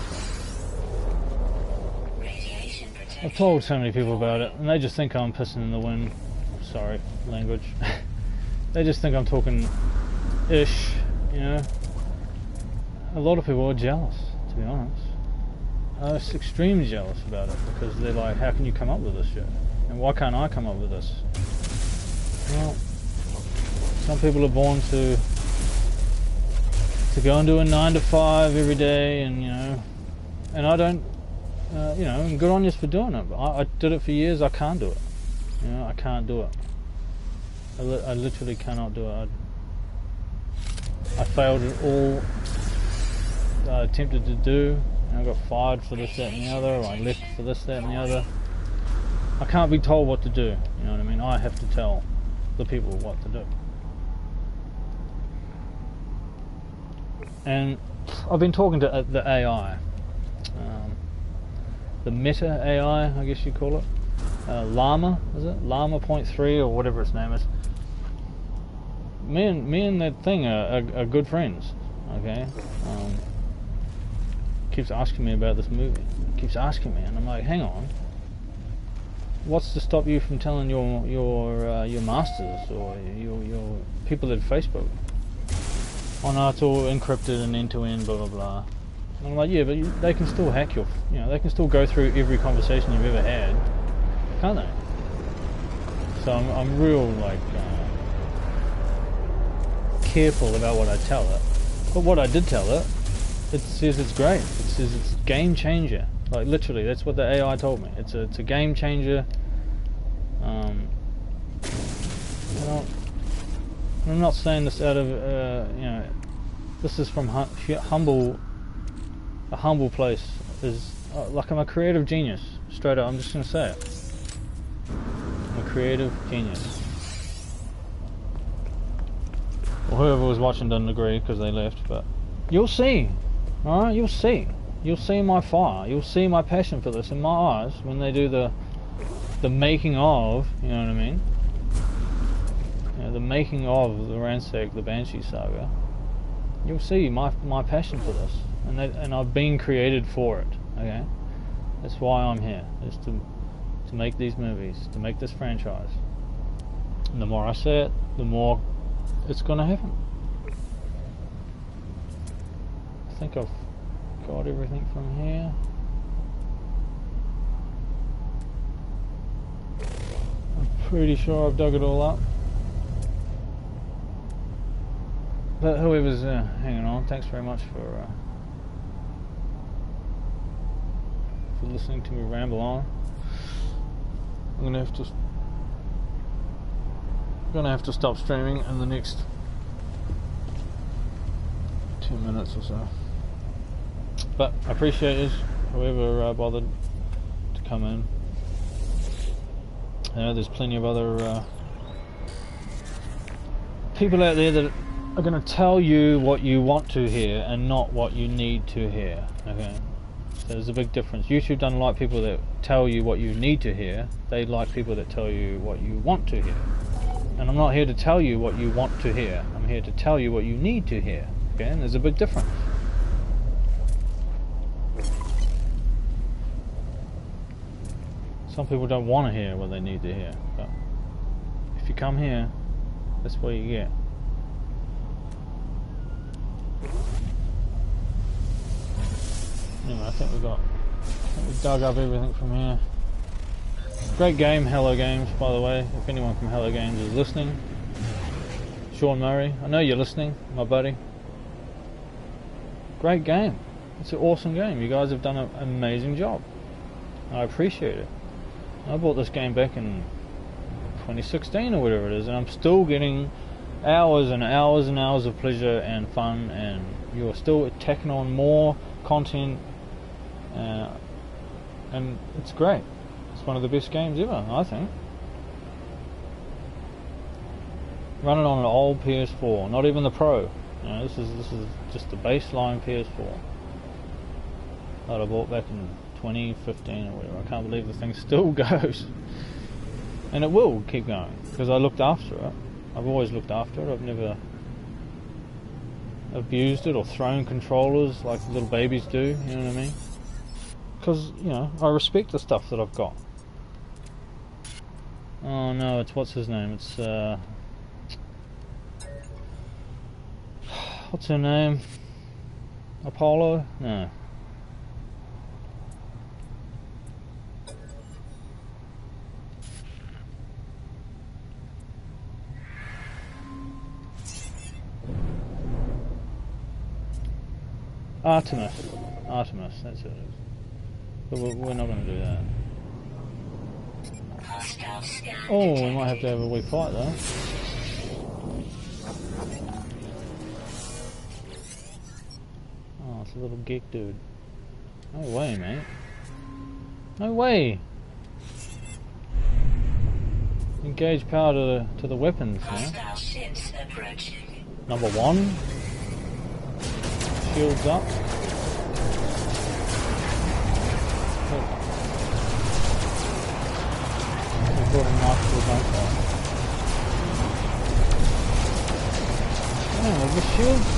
S1: I've told so many people about it, and they just think I'm pissing in the wind. Sorry, language. They just think I'm talking ish, A lot of people are jealous, to be honest. I was extremely jealous about it, because they're like, how can you come up with this shit? And why can't I come up with this? Well, some people are born to go and do a 9 to 5 every day, and and I don't, and good on you for doing it. But I did it for years. I can't do it. I can't do it. I literally cannot do it. I failed at all I attempted to do. I got fired for this, that, and the other. Or I left for this, that, and the other. I can't be told what to do. You know what I mean? I have to tell the people what to do. And I've been talking to the AI, the Meta AI, I guess you call it. Llama, is it? Llama 0.3 or whatever its name is. Me and that thing are good friends. Okay. Keeps asking me about this movie. Keeps asking me, and I'm like, hang on. What's to stop you from telling your masters or your people at Facebook? Oh no, it's all encrypted and end-to-end, blah blah blah. And I'm like, yeah, but they can still hack your, they can still go through every conversation you've ever had, can't they? So I'm real careful about what I tell it. But what I did tell it, it says it's great. It says it's game changer. Like literally, that's what the AI told me. It's a game changer. I'm not saying this out of this is from a humble place. Is like I'm a creative genius. Straight up, I'm just gonna say it. I'm a creative genius. Well, whoever was watching doesn't agree because they left, but you'll see. All right, you'll see. You'll see my fire. You'll see my passion for this in my eyes when they do the making of. You know what I mean? The making of the Ransack the Banshee saga. You'll see my passion for this, and I've been created for it. Okay, that's why I'm here. Is to make these movies, to make this franchise. And the more I say it, the more it's gonna happen. I think I've got everything from here. I'm pretty sure I've dug it all up. But whoever's hanging on, thanks very much for listening to me ramble on. I'm gonna have to stop streaming in the next 10 minutes or so. But I appreciate it, whoever bothered to come in. There's plenty of other people out there that are going to tell you what you want to hear and not what you need to hear. Okay, so there's a big difference. YouTube doesn't like people that tell you what you need to hear. They like people that tell you what you want to hear. And I'm not here to tell you what you want to hear. I'm here to tell you what you need to hear. Okay, and there's a big difference. Some people don't want to hear what they need to hear, but if you come here, that's what you get. Anyway, I think we dug up everything from here. Great game, Hello Games, by the way. If anyone from Hello Games is listening, Sean Murray, I know you're listening, my buddy. Great game. It's an awesome game. You guys have done an amazing job. I appreciate it. I bought this game back in 2016 or whatever it is, and I'm still getting hours and hours and hours of pleasure and fun, and you're still tacking on more content, and it's great. It's one of the best games ever, I think. Running on an old PS4, not even the Pro. You know, this is just the baseline PS4 that I bought back in 2015 or whatever. I can't believe the thing still goes, and it will keep going because I looked after it. I've always looked after it. I've never abused it or thrown controllers like little babies do, you know what I mean? Because, you know, I respect the stuff that I've got. Oh no, it's what's his name? It's what's her name? Apollo? No. Artemis, that's who it is. But we're not going to do that. Oh, we might have to have a wee fight though. Oh, it's a little geek dude. No way, mate. No way. Engage power to the weapons, man. Number 1. Shields up. We've got a nice little gunfire. Yeah, the shields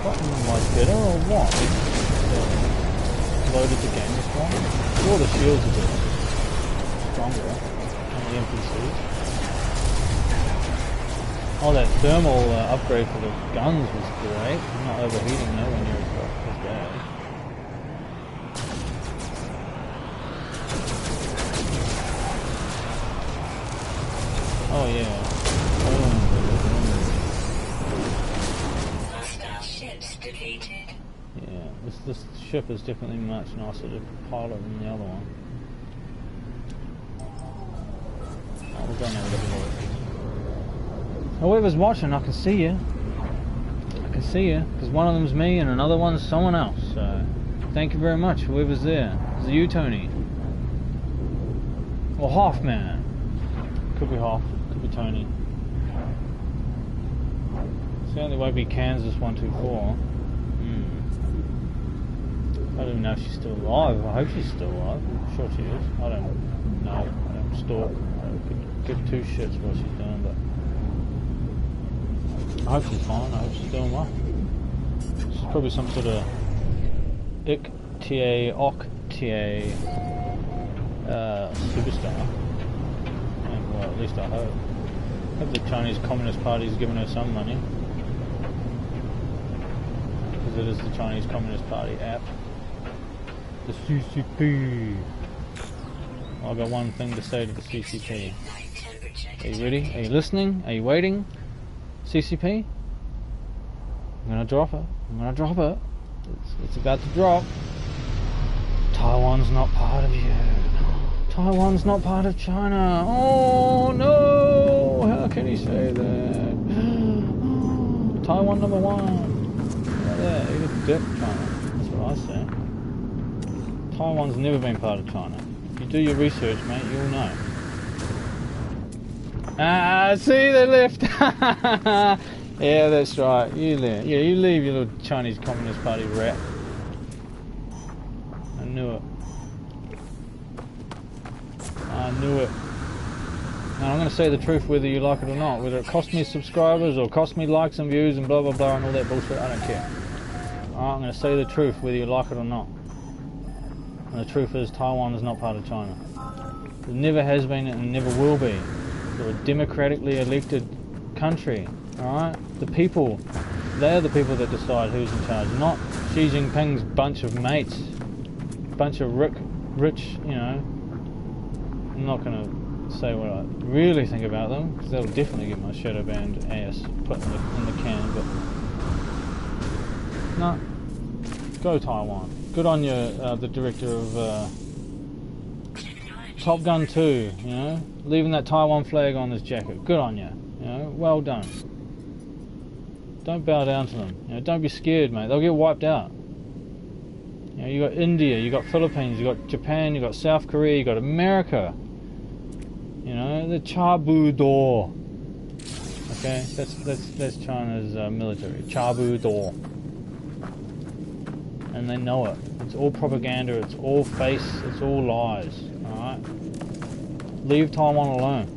S1: gotten like better or what? Loaded the game this one. All the shields are better. Stronger on the NPCs. Oh, that thermal upgrade for the guns was great. I'm not overheating nowhere near as bad. Oh yeah. Yeah, this ship is definitely much nicer to pilot than the other one. Oh, we're going over the board. Whoever's watching, I can see you. I can see you, because one of them's me and another one's someone else. So, thank you very much, whoever's there. Is it you, Tony? Or Hoffman? Could be Hoff, could be Tony. It's the only way be Kansas 124. I don't even know if she's still alive. I hope she's still alive. I'm sure she is. I don't know. I don't stalk. I could give two shits what she's doing, but I hope she's fine. I hope she's doing well. She's probably some sort of Octa superstar. And, well, at least I hope. I hope the Chinese Communist Party's giving her some money. Because it is the Chinese Communist Party app. The CCP. I've got one thing to say to the CCP. Are you ready? Are you listening? Are you waiting? CCP? I'm gonna drop it. I'm gonna drop it. It's about to drop. Taiwan's not part of you. Taiwan's not part of China. Oh no! How can he say that? Taiwan number 1. Right there. Eat a dick, China. That's what I say. Taiwan's never been part of China. If you do your research, mate, you'll know. Ah, see, they left. Yeah, that's right. You leave. Yeah, you leave, your little Chinese Communist Party rat. I knew it. I knew it. And I'm going to say the truth whether you like it or not. Whether it cost me subscribers or cost me likes and views and blah blah blah and all that bullshit, I don't care. Alright, I'm going to say the truth whether you like it or not. And the truth is, Taiwan is not part of China. It never has been and never will be. They're a democratically elected country, alright? The people, they are the people that decide who's in charge, not Xi Jinping's bunch of mates, bunch of rich, you know. I'm not gonna say what I really think about them, because they'll definitely get my shadow banned ass put in the can. But no, go Taiwan. Good on you, the director of Top Gun 2. You know, leaving that Taiwan flag on his jacket. Good on you. You know, well done. Don't bow down to them. You know, don't be scared, mate. They'll get wiped out. You know, you got India, you got Philippines, you got Japan, you got South Korea, you got America. You know, the Chabudo. Okay, that's China's military. Chabudo. And they know it. It's all propaganda. It's all face. It's all lies. All right. Leave Taiwan alone.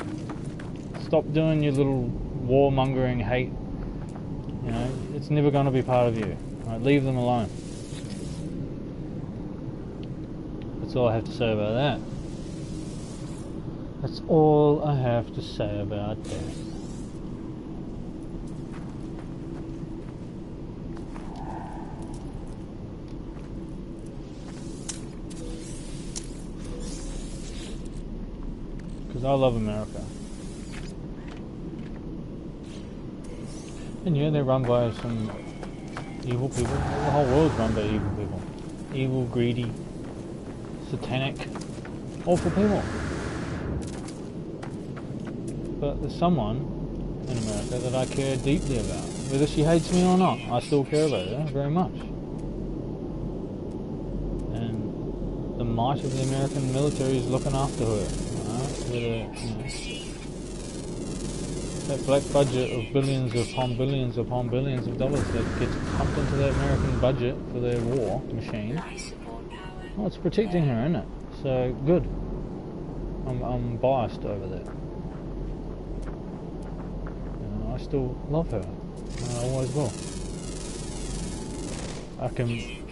S1: Stop doing your little warmongering hate. You know, it's never going to be part of you. All right, leave them alone. That's all I have to say about that. That's all I have to say about that. Because I love America. And yeah, they're run by some evil people. The whole world's run by evil people. Evil, greedy, satanic, awful people. But there's someone in America that I care deeply about. Whether she hates me or not, I still care about her very much. And the might of the American military is looking after her. Whether, you know, that black budget of billions upon billions upon billions of dollars that gets pumped into the American budget for their war machine. Well, it's protecting her, isn't it? So good. I'm biased over that. I still love her. And I always will. I can, you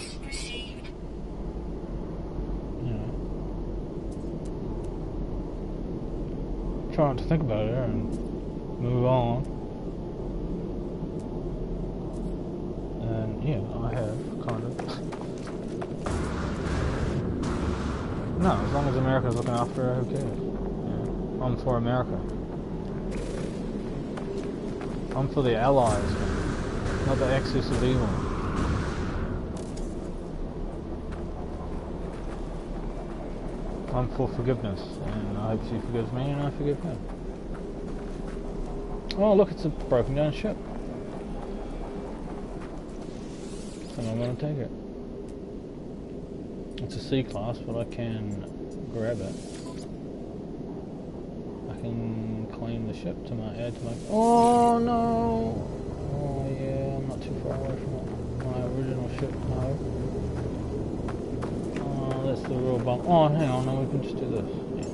S1: know, try not to think about her and move on. And yeah, I have, kind of. No, as long as America's looking after her, who cares? Yeah, I'm for America. I'm for the allies, not the axis of evil. I'm for forgiveness, and I hope she forgives me and I forgive her. Oh look, it's a broken down ship. And I'm going to take it. It's a C-class, but I can grab it. I can claim the ship to add to my... Oh no! Oh yeah, I'm not too far away from it. My original ship, no. Oh, that's the real bump. Oh, hang on, no, we can just do this. Yeah.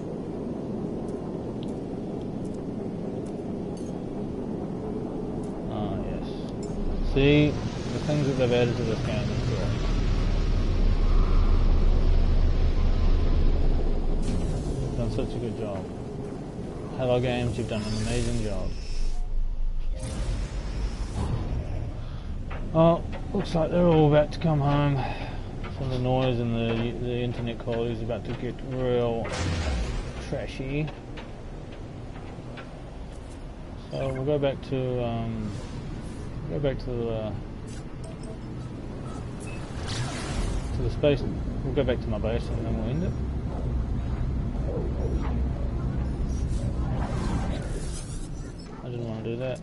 S1: Ah, yes. See, the things that they've added to this game is great. Done such a good job. Hello Games, you've done an amazing job. Oh, looks like they're all about to come home. Some of the noise and the internet quality is about to get real trashy. So we'll go back to the space. We'll go back to my base and then we'll end it. I didn't want to do that.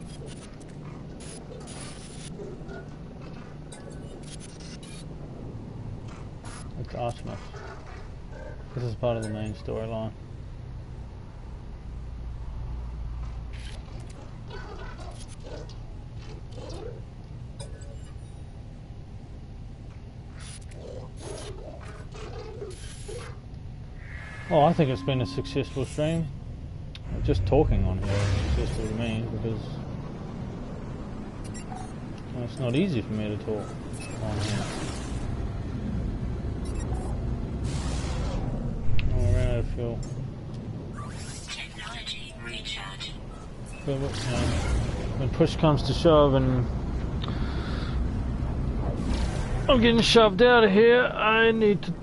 S1: It's Artemis. This is part of the main storyline. Oh, I think it's been a successful stream. Just talking on here is successful to me because it's not easy for me to talk on here. Oh, I ran out of fuel.
S2: Technology recharge.
S1: But, when push comes to shove and I'm getting shoved out of here. I need to...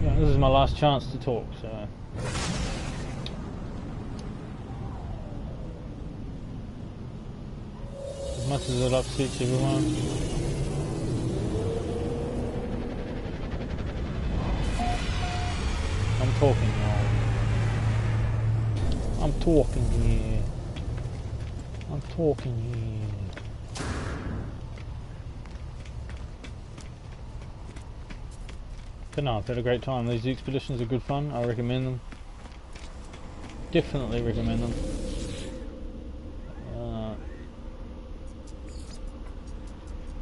S1: Yeah, this is my last chance to talk, so... As much as it upsets everyone. I'm talking now. I'm talking here. I'm talking here. But no, I've had a great time. These expeditions are good fun. I recommend them. Definitely recommend them.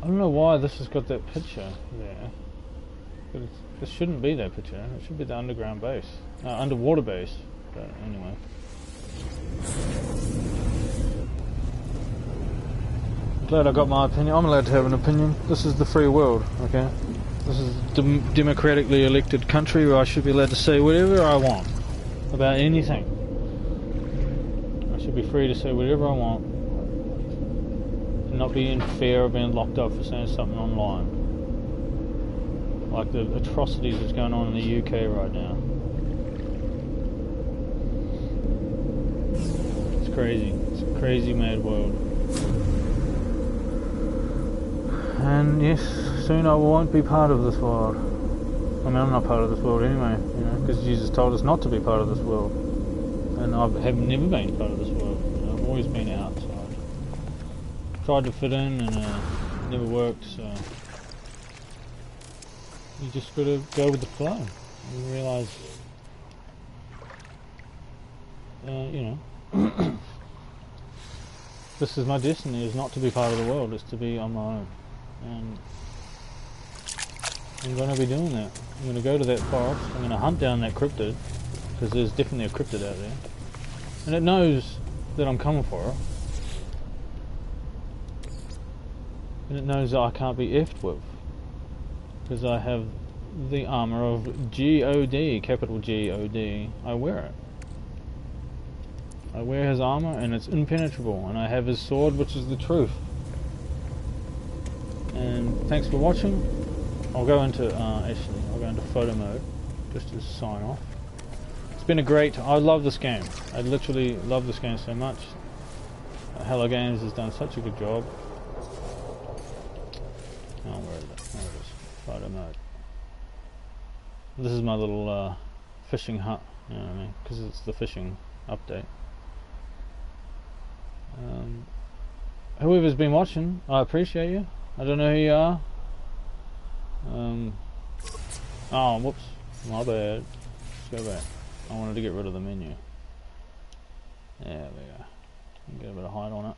S1: I don't know why this has got that picture there. But it shouldn't be that picture. It should be the underground base. Underwater base. But anyway. Glad I got my opinion. I'm allowed to have an opinion. This is the free world, okay? This is a democratically elected country where I should be allowed to say whatever I want about anything. I should be free to say whatever I want and not be in fear of being locked up for saying something online. Like the atrocities that's going on in the UK right now. It's crazy. It's a crazy mad world. And yes, soon I won't be part of this world. I mean, I'm not part of this world anyway, you know, because Jesus told us not to be part of this world. And I have never been part of this world. You know, I've always been outside. Tried to fit in and never worked, so... You just gotta go with the flow and realise, you know, this is my destiny, is not to be part of the world, it's to be on my own. And I'm going to be doing that. I'm going to go to that forest, I'm going to hunt down that cryptid, because there's definitely a cryptid out there. And it knows that I'm coming for it. And it knows that I can't be effed with. Because I have the armour of G-O-D, capital G-O-D. I wear it. I wear his armour and it's impenetrable. And I have his sword, which is the truth. And thanks for watching. I'll go into, I'll go into photo mode, just to sign off. It's been a great, I love this game. I literally love this game so much. Hello Games has done such a good job. Oh, where is it? There it is. Photo mode. This is my little fishing hut, you know what I mean? Because it's the fishing update. Whoever's been watching, I appreciate you. I don't know who you are. Oh, whoops. My bad. Let's go back. I wanted to get rid of the menu. There we go. Get a bit of height on it.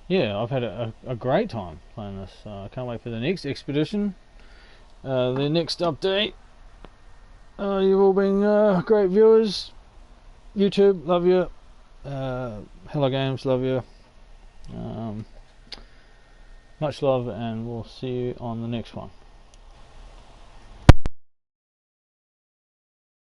S1: Yeah, I've had a great time playing this. I can't wait for the next expedition. The next update. You've all been great viewers. YouTube, love you. Hello Games, love you. Much love, and we'll see you on the next one.